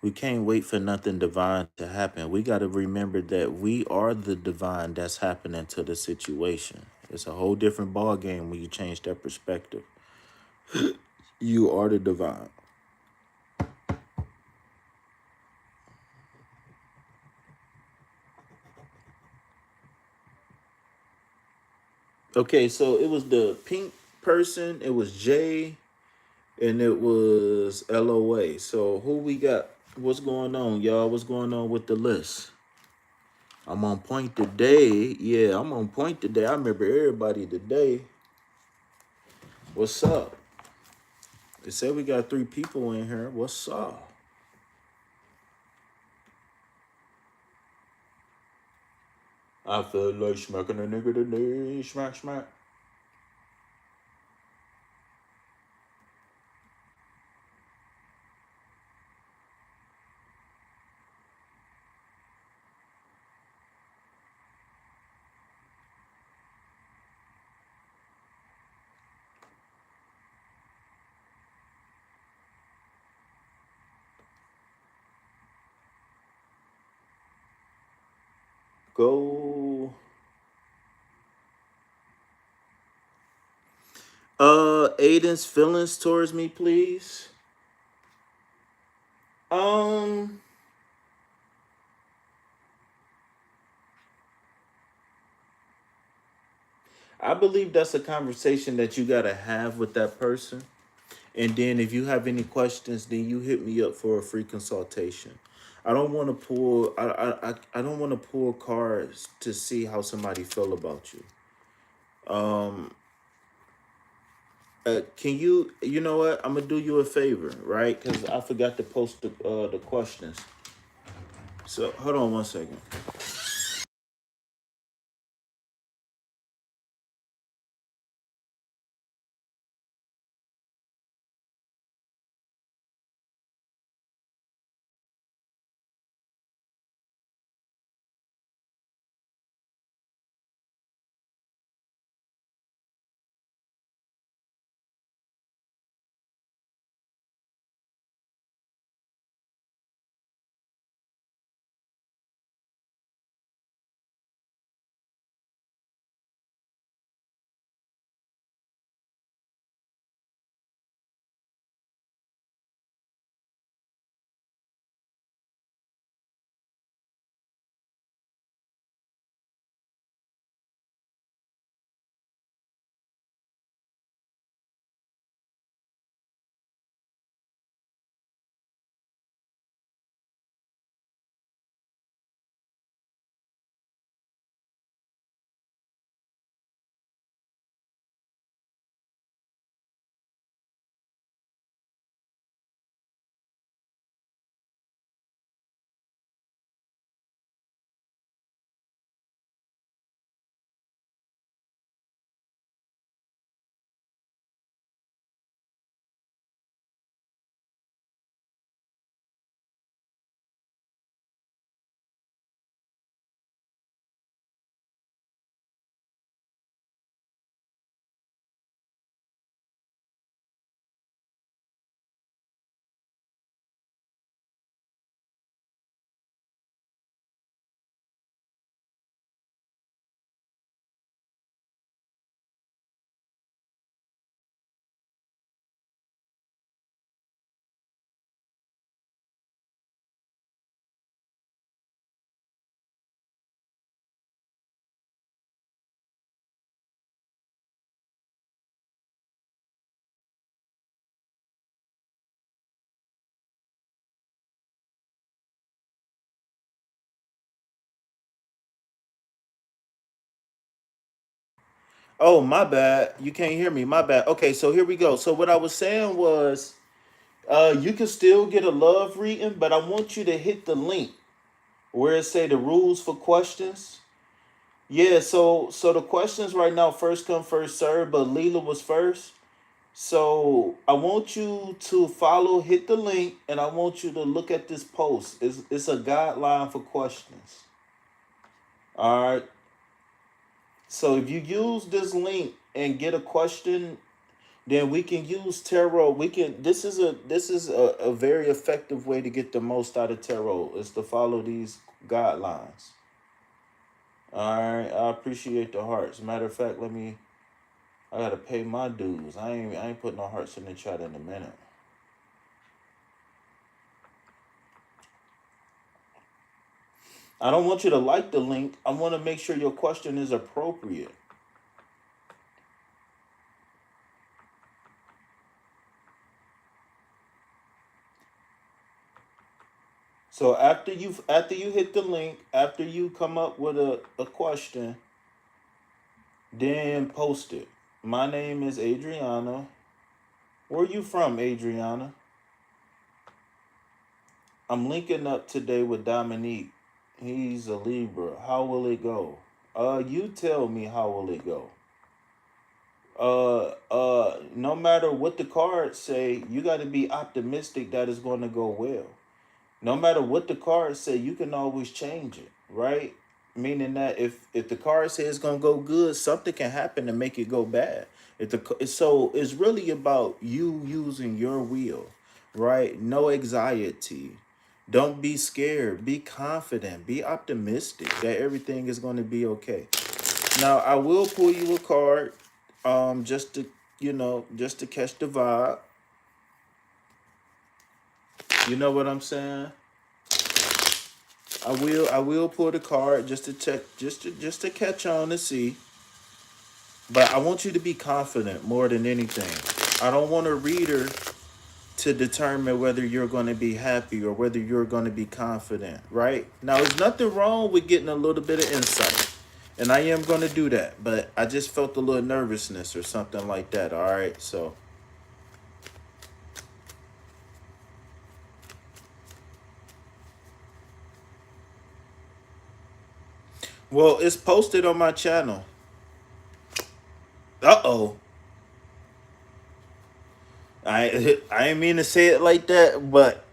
We can't wait for nothing divine to happen. We got to remember that we are the divine that's happening to the situation. It's a whole different ball game when you change that perspective. You are the divine. Okay, so it was the pink person, it was Jay, and it was LOA. So who we got? What's going on, y'all? What's going on with the list? I'm on point today. Yeah, I'm on point today. I remember everybody today. What's up? They said we got 3 people in here. What's up? I feel like smacking a nigga today. Smack, smack. Go. Aiden's feelings towards me, please. Um, I believe that's a conversation that you gotta have with that person. And then if you have any questions, then you hit me up for a free consultation. I don't want to pull I don't want to pull cards to see how somebody feel about you. Um can you know what? I'm gonna do you a favor, right? Because I forgot to post the questions. So hold on 1 second. Oh, my bad. You can't hear me. My bad. Okay, so here we go. So what I was saying was, you can still get a love reading, but I want you to hit the link where it say the rules for questions. Yeah, so the questions right now first come first serve, but Leela was first. So I want you to follow, hit the link, and I want you to look at this post. It's a guideline for questions. All right. So if you use this link and get a question, then we can use tarot. We can. This is a very effective way to get the most out of tarot is to follow these guidelines. All right. I appreciate the hearts. Matter of fact, let me. I gotta pay my dues. I ain't putting no hearts in the chat in a minute. I don't want you to like the link. I want to make sure your question is appropriate. So after you hit the link, after you come up with a question, then post it. My name is Adriana. Where you from, Adriana? I'm linking up today with Dominique. He's a Libra. How will it go? You tell me how will it go. No matter what the cards say, you got to be optimistic that it's going to go well. No matter what the cards say, you can always change it, right? Meaning that if the card says it's gonna go good, something can happen to make it go bad. So it's really about you using your will, right? No anxiety. Don't be scared. Be confident. Be optimistic that everything is going to be okay. Now, I will pull you a card, just to, just to catch the vibe. You know what I'm saying? I will pull the card just to check, just to catch on and see. But I want you to be confident more than anything. I don't want a reader to determine whether you're going to be happy or whether you're going to be confident, right? Now, there's nothing wrong with getting a little bit of insight. And I am going to do that. But I just felt a little nervousness or something like that, all right? So, well, it's posted on my channel. Uh-oh. I ain't mean to say it like that, but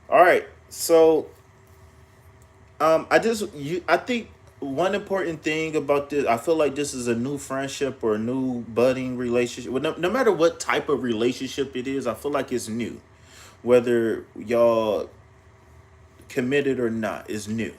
all right. So I think one important thing about this, I feel like this is a new friendship or a new budding relationship. Well, no matter what type of relationship it is, I feel like it's new. Whether y'all committed or not, is new.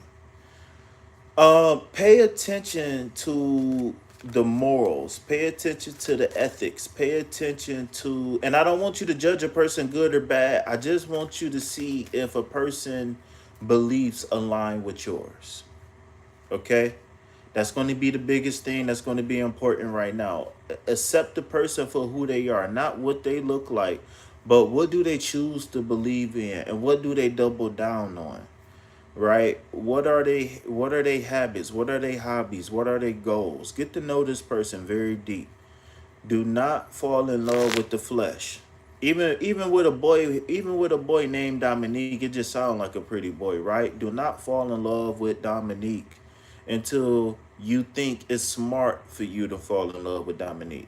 Pay attention to the morals. Pay attention to the ethics. Pay attention to, and I don't want you to judge a person good or bad. I just want you to see if a person beliefs align with yours. Okay? That's going to be the biggest thing that's going to be important right now. Accept the person for who they are, not what they look like, but what do they choose to believe in and what do they double down on? Right? What are they habits? What are they hobbies? What are their goals? Get to know this person very deep. Do not fall in love with the flesh. Even with a boy named Dominique, it just sounds like a pretty boy, right? Do not fall in love with Dominique until you think it's smart for you to fall in love with Dominique.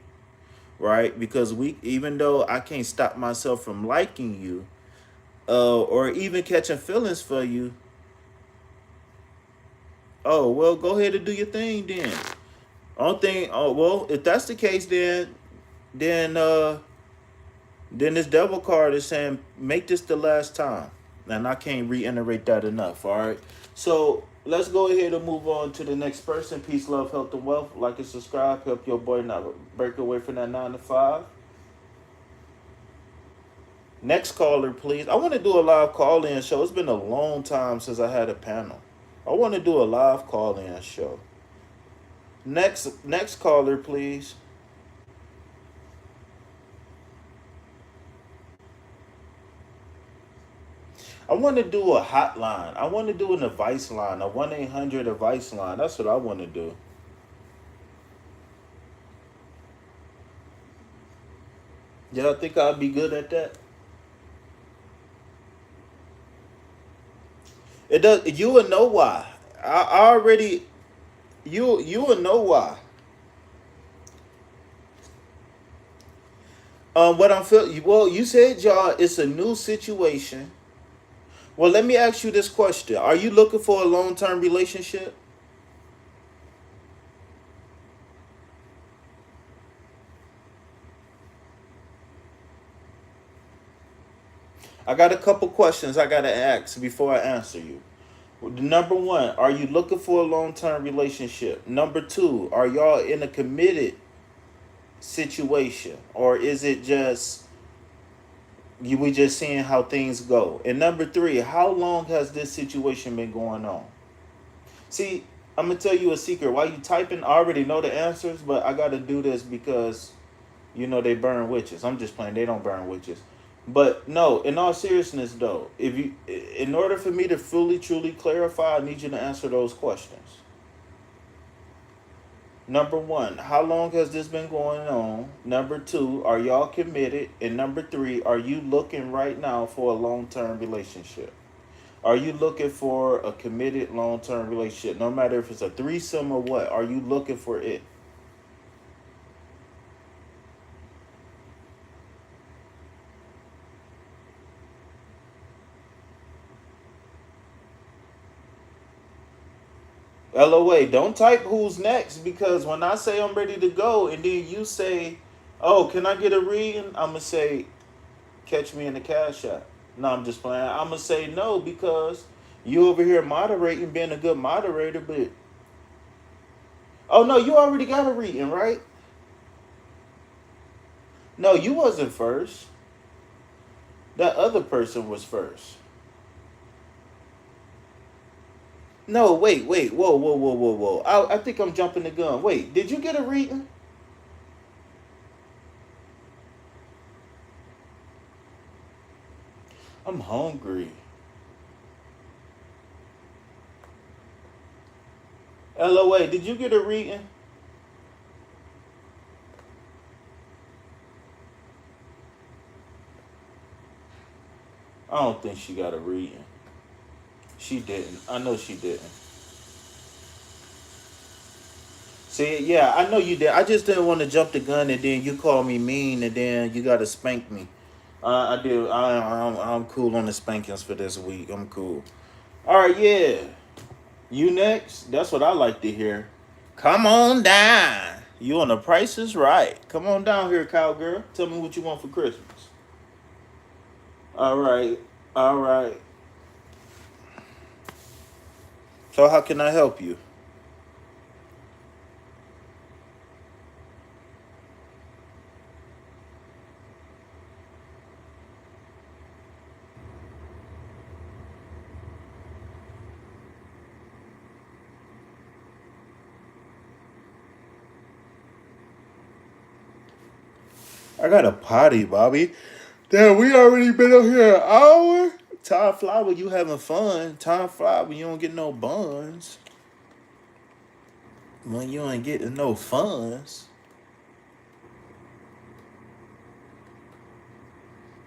Right? Because even though I can't stop myself from liking you, or even catching feelings for you, oh, well, go ahead and do your thing then. Only thing, oh, well, if that's the case, then this devil card is saying, make this the last time. And I can't reiterate that enough, all right? So let's go ahead and move on to the next person. Peace, love, health, and wealth. Like and subscribe. Help your boy not break away from that 9 to 5. Next caller, please. I want to do a live call-in show. It's been a long time since I had a panel. I want to do a live call-in show. Next caller, please. I want to do a hotline. I want to do an advice line, a 1-800 advice line. That's what I want to do. Yeah, I think I'll be good at that. It does. You will know why. I already. You will know why. What I'm feeling. Well, you said y'all. It's a new situation. Well, let me ask you this question: are you looking for a long-term relationship? I got a couple questions I gotta ask before I answer you. Number one, are you looking for a long-term relationship? Number two, are y'all in a committed situation, or is it just you? We just seeing how things go. And number three, how long has this situation been going on? See, I'm gonna tell you a secret. While you typing, I already know the answers, but I gotta do this because they burn witches. I'm just playing. They don't burn witches. But no, in all seriousness though, in order for me to fully truly clarify, I need you to answer those questions. Number one, how long has this been going on? Number two, are y'all committed? And number three, are you looking right now for a long-term relationship? Are you looking for a committed long-term relationship? No matter if it's a threesome or what, are you looking for it? LOA, don't type who's next, because when I say I'm ready to go and then you say, oh, can I get a reading? I'm going to say, catch me in the cash app. No, I'm just playing. I'm going to say no because you over here moderating, being a good moderator, but... Oh, no, you already got a reading, right? No, you wasn't first. That other person was first. No, wait. Whoa. I think I'm jumping the gun. Wait, did you get a reading? I'm hungry. LOA, did you get a reading? I don't think she got a reading. She didn't. I know she didn't. See, yeah, I know you did. I just didn't want to jump the gun and then you call me mean and then you got to spank me. I do. I'm cool on the spankings for this week. I'm cool. All right, yeah. You next? That's what I like to hear. Come on down. You on the Price is Right. Come on down here, cowgirl. Tell me what you want for Christmas. All right. All right. So how can I help you? I got a potty, Bobby. Damn, we already been up here an hour. Time fly when you having fun. Time fly when you don't get no buns. When you ain't getting no funds.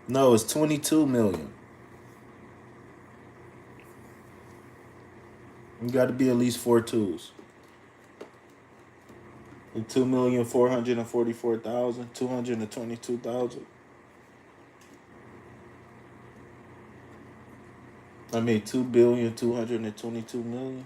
No, it's 22 million. You got to be at least 4 twos. 2,444,000, 222,000. I mean 2,222,000,000.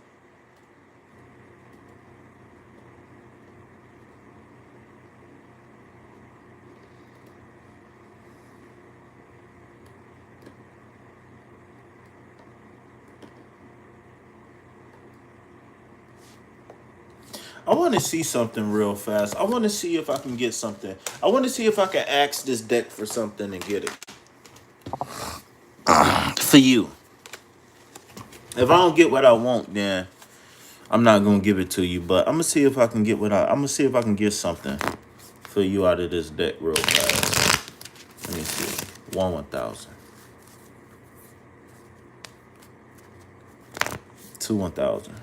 I want to see something real fast. I want to see if I can get something. I want to see if I can ask this deck for something and get it. For you. If I don't get what I want, then I'm not going to give it to you. But I'm going to see if I can get what I'm going to see if I can get something for you out of this deck real fast. Let me see. 1,000. 2 1,000.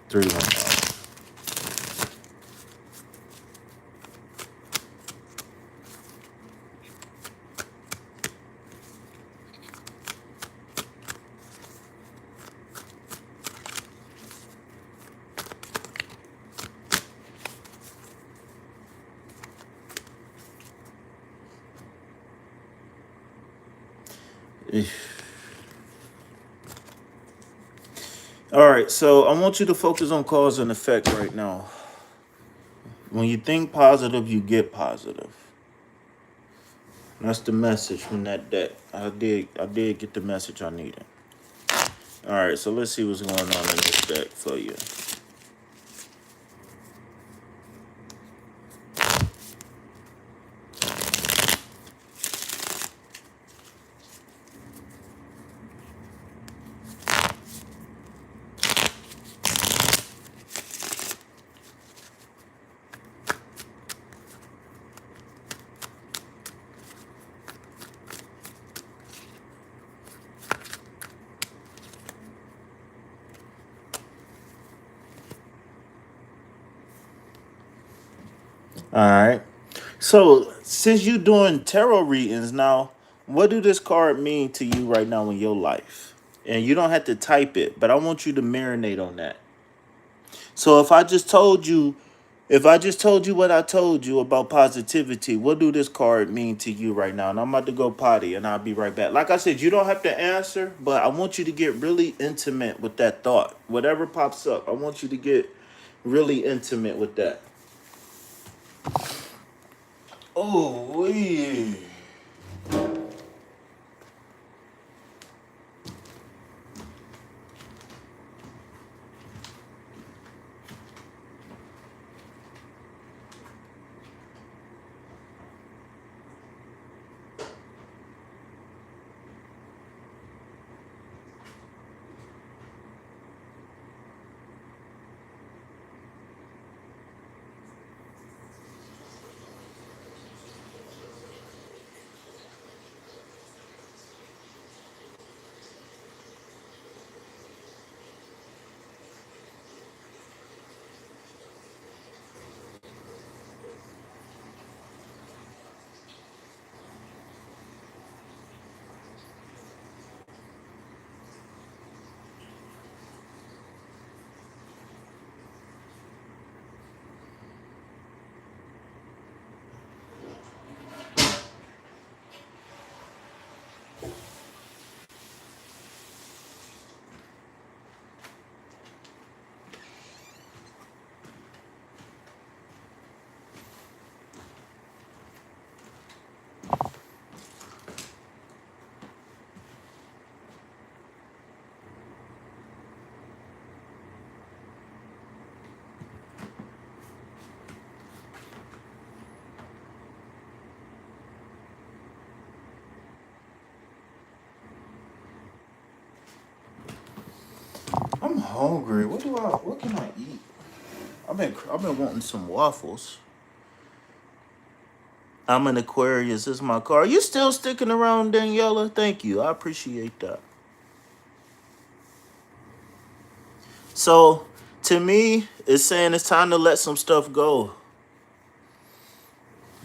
3 1,000. All right, so I want you to focus on cause and effect right now. When you think positive, you get positive. That's the message from that deck. I did get the message I needed. All right, so let's see what's going on in this deck for you. All right. So since you're doing tarot readings now, what do this card mean to you right now in your life? And you don't have to type it, but I want you to marinate on that. So if I just told you If I just told you what I told you about positivity, what do this card mean to you right now? And I'm about to go potty and I'll be right back. Like I said, you don't have to answer, but I want you to get really intimate with that thought. Whatever pops up, I want you to get really intimate with that. Oh, yeah. I'm hungry. What can I eat? I've been wanting some waffles. I'm an Aquarius. This is my car. Are you still sticking around, Daniela? Thank you. I appreciate that. So, to me, it's saying it's time to let some stuff go.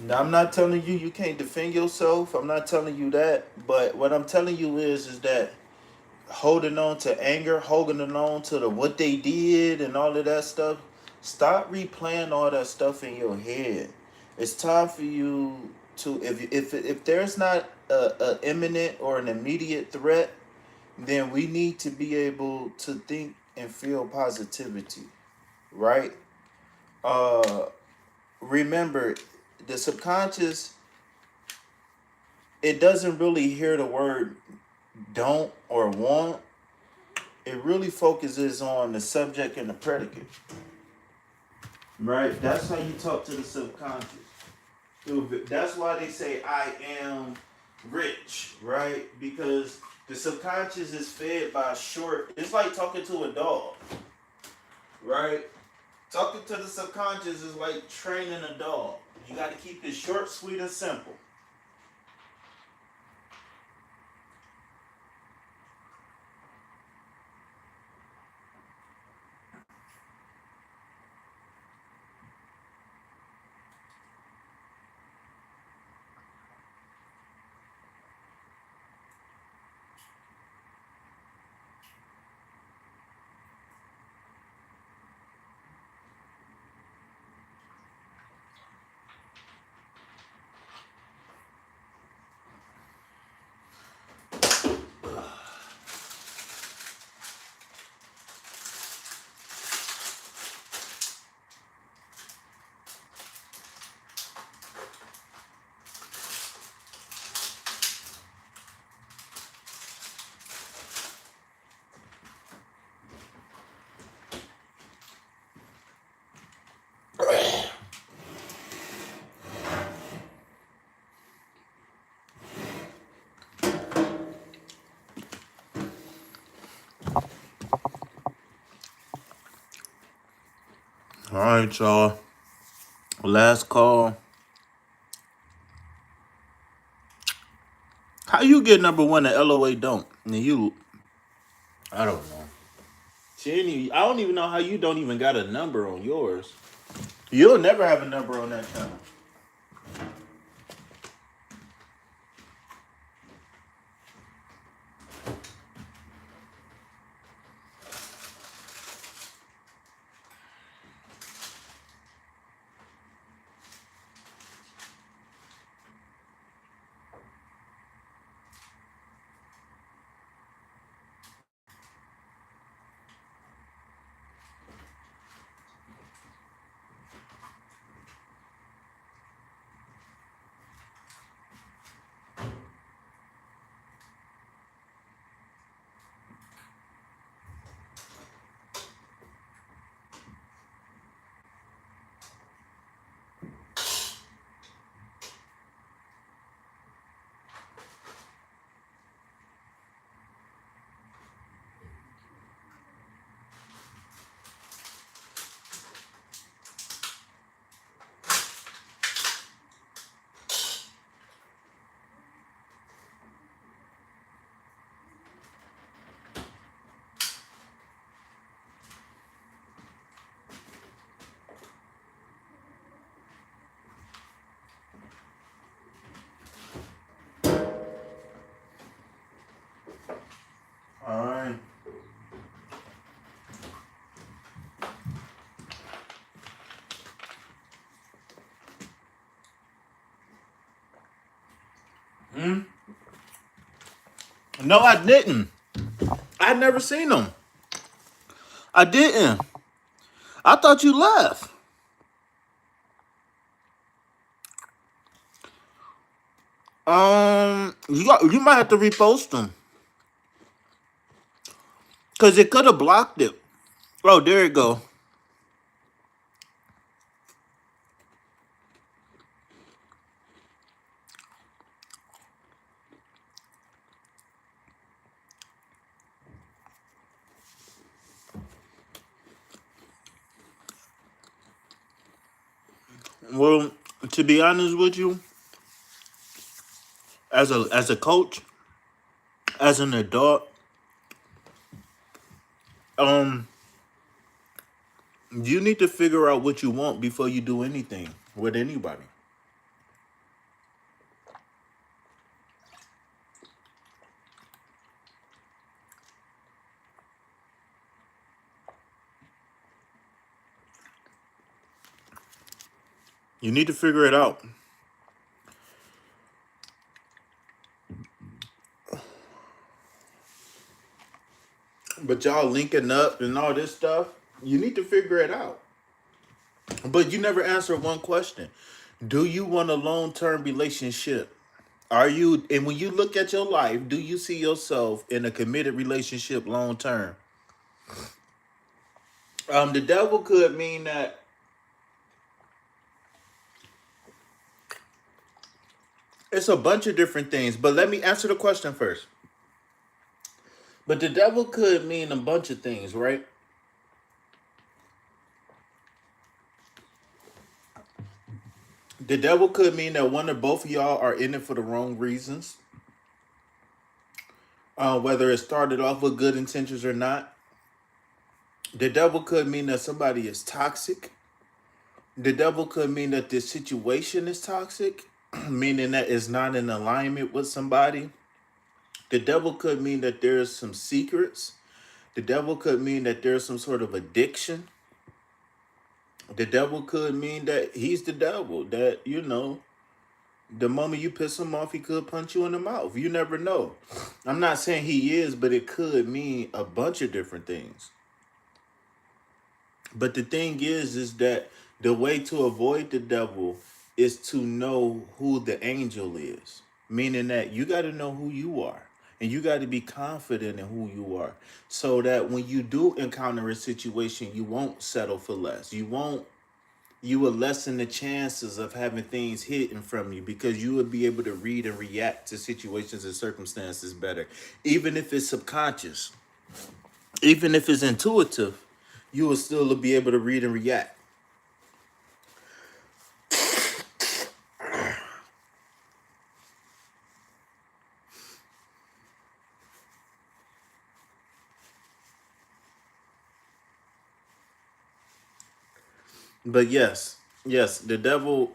Now, I'm not telling you you can't defend yourself. I'm not telling you that. But what I'm telling you is that holding on to anger, holding on to what they did and all of that stuff. Stop replaying all that stuff in your head. It's time for you to if there's not a imminent or an immediate threat, then we need to be able to think and feel positivity, right? Uh, remember, the subconscious, it doesn't really hear the word don't or want. It really focuses on the subject and the predicate, right? That's how you talk to the subconscious. That's why they say I am rich, right? Because the subconscious is fed by short. It's like talking to a dog, right? Talking to the subconscious is like training a dog. You got to keep it short, sweet, and simple. All right, y'all. Last call. How you get number one and LOA don't? And I don't know. I don't even know how you don't even got a number on yours. You'll never have a number on that channel. No, I didn't. I never seen him. I didn't. I thought you left. You might have to repost them because it could have blocked it. Oh, there you go. Well, to be honest with you, as a coach, as an adult, um, you need to figure out what you want before you do anything with anybody. You need to figure it out. But y'all linking up and all this stuff, you need to figure it out. But you never answered one question. Do you want a long-term relationship? Are you, and when you look at your life, do you see yourself in a committed relationship long term? The devil could mean that it's a bunch of different things, but let me answer the question first. But the devil could mean a bunch of things, right? The devil could mean that one or both of y'all are in it for the wrong reasons. Whether it started off with good intentions or not. The devil could mean that somebody is toxic. The devil could mean that this situation is toxic, meaning that it's not in alignment with somebody. The devil could mean that there's some secrets. The devil could mean that there's some sort of addiction. The devil could mean that he's the devil. That, the moment you piss him off, he could punch you in the mouth. You never know. I'm not saying he is, but it could mean a bunch of different things. But the thing is that the way to avoid the devil is to know who the angel is. Meaning that you got to know who you are. And you got to be confident in who you are. So that when you do encounter a situation, you won't settle for less. You will lessen the chances of having things hidden from you because you will be able to read and react to situations and circumstances better. Even if it's subconscious, even if it's intuitive, you will still be able to read and react. But yes, the devil,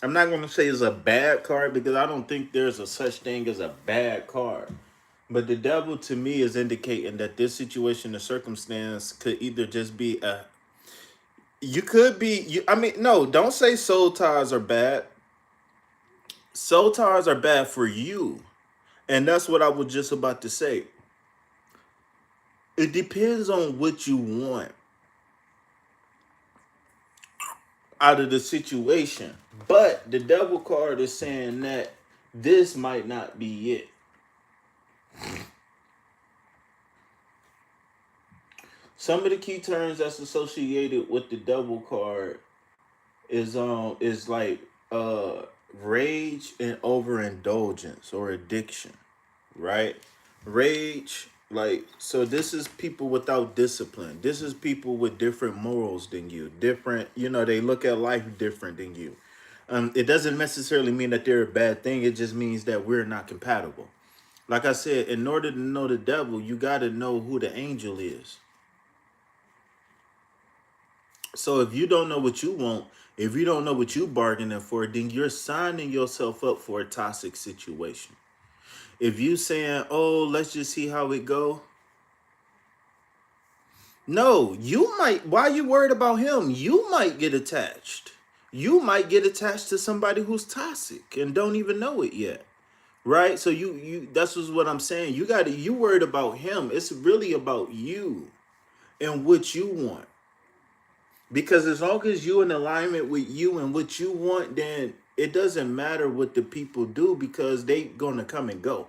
I'm not going to say is a bad card because I don't think there's a such thing as a bad card. But the devil to me is indicating that this situation or circumstance could either just be you could be, no, don't say soul ties are bad. Soul ties are bad for you. And that's what I was just about to say. It depends on what you want out of the situation. But the devil card is saying that this might not be it. Some of the key terms that's associated with the devil card is like rage and overindulgence or addiction, right? Rage, like, so this is people without discipline. This is people with different morals than you. Different, they look at life different than you. It doesn't necessarily mean that they're a bad thing. It just means that we're not compatible. Like I said, in order to know the devil, you got to know who the angel is. So if you don't know what you want, if you don't know what you bargaining for, then you're signing yourself up for a toxic situation. If you saying, "Oh, let's just see how it go," no, you might. Why are you worried about him? You might get attached. You might get attached to somebody who's toxic and don't even know it yet. right? So that's what I'm saying. You worried about him. It's really about you and what you want. Because as long as you in alignment with you and what you want, then it doesn't matter what the people do because they gonna come and go.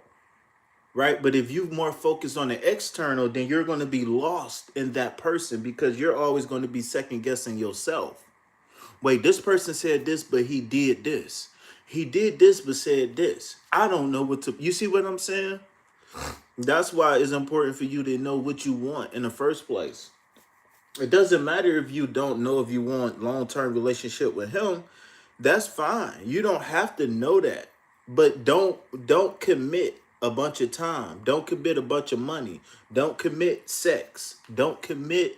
Right? But if you more focused on the external, then you're gonna be lost in that person because you're always gonna be second guessing yourself. Wait, this person said this, but he did this. He did this, but said this. I don't know what to. You see what I'm saying? That's why it's important for you to know what you want in the first place. It doesn't matter if you don't know if you want long-term relationship with him. That's fine. You don't have to know that. But don't commit a bunch of time. Don't commit a bunch of money. Don't commit sex. Don't commit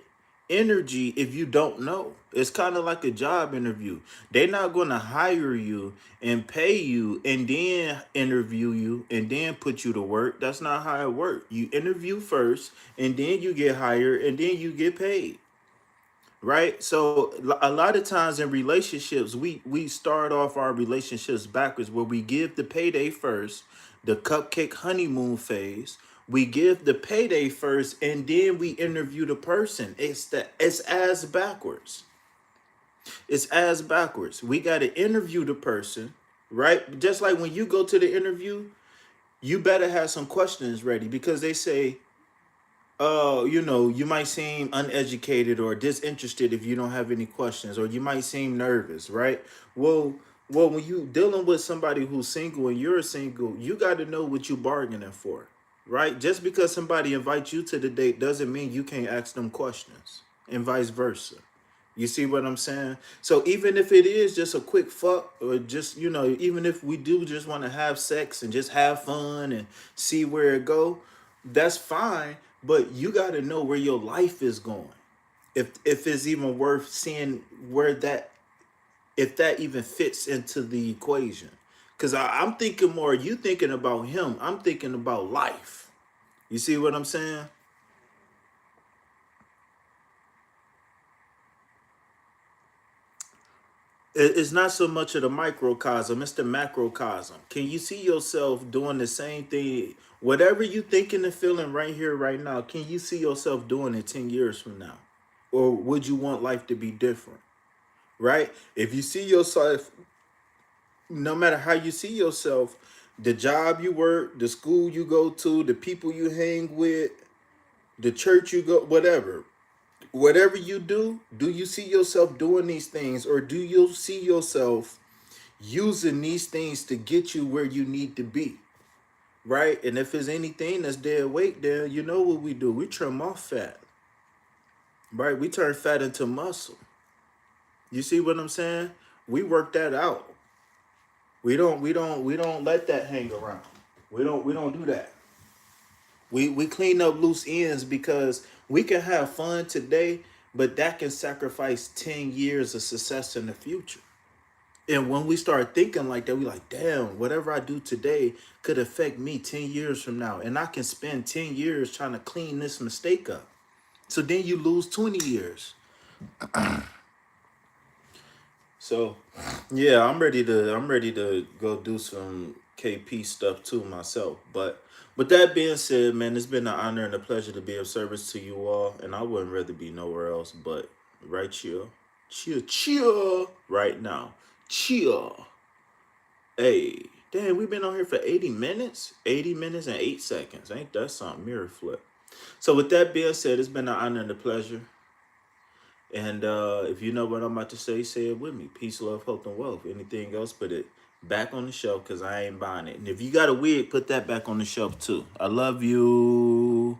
energy if you don't know. It's kind of like a job interview. They're not going to hire you and pay you and then interview you and then put you to work. That's not how it works. You interview first and then you get hired and then you get paid. Right? So a lot of times in relationships, we start off our relationships backwards where we give the payday first, the cupcake honeymoon phase. We give the payday first and then we interview the person. It's as backwards. It's as backwards. We got to interview the person, right? Just like when you go to the interview, you better have some questions ready because they say, oh, you might seem uneducated or disinterested if you don't have any questions, or you might seem nervous, right? Well, when you dealing with somebody who's single and you're single, you got to know what you're bargaining for, right? Just because somebody invites you to the date doesn't mean you can't ask them questions, and vice versa. You see what I'm saying? So even if it is just a quick fuck, or just even if we do just want to have sex and just have fun and see where it go, that's fine. But you got to know where your life is going. If it's even worth seeing where that, if that even fits into the equation. Because I'm thinking more, you thinking about him, I'm thinking about life. You see what I'm saying? It's not so much of the microcosm, it's the macrocosm. Can you see yourself doing the same thing? Whatever you thinking and feeling right here, right now, can you see yourself doing it 10 years from now? Or would you want life to be different? Right? If you see yourself, no matter how you see yourself, the job you work, the school you go to, the people you hang with, the church you go, whatever you do you see yourself doing these things, or do you see yourself using these things to get you where you need to be? Right? And if there's anything that's dead weight there, you know what we do? We trim off fat. Right? We turn fat into muscle. You see what I'm saying? We work that out. We don't let that hang around. We don't do that. We clean up loose ends because we can have fun today, but that can sacrifice 10 years of success in the future. And when we start thinking like that, we like, damn, whatever I do today could affect me 10 years from now. And I can spend 10 years trying to clean this mistake up. So then you lose 20 years. So yeah, I'm ready to go do some KP stuff too myself. But with that being said, man, it's been an honor and a pleasure to be of service to you all. And I wouldn't rather be nowhere else but right here. Chill right now. Chill. Hey, damn, we've been on here for 80 minutes? 80 minutes and 8 seconds. Ain't that something? Mirror flip. So with that being said, it's been an honor and a pleasure. And if you know what I'm about to say it with me. Peace, love, health, and wealth. Anything else, put it back on the shelf because I ain't buying it. And if you got a wig, put that back on the shelf too. I love you.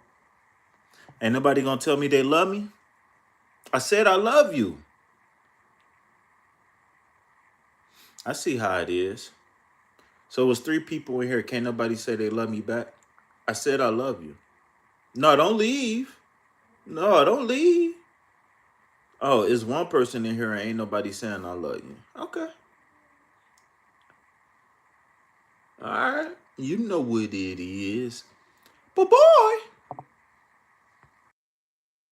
Ain't nobody gonna tell me they love me? I said I love you. I see how it is. So it was 3 people in here. Can't nobody say they love me back? I said I love you. No, don't leave. No, don't leave. Oh, it's one person in here and ain't nobody saying I love you. Okay. All right. You know what it is. Bye-bye.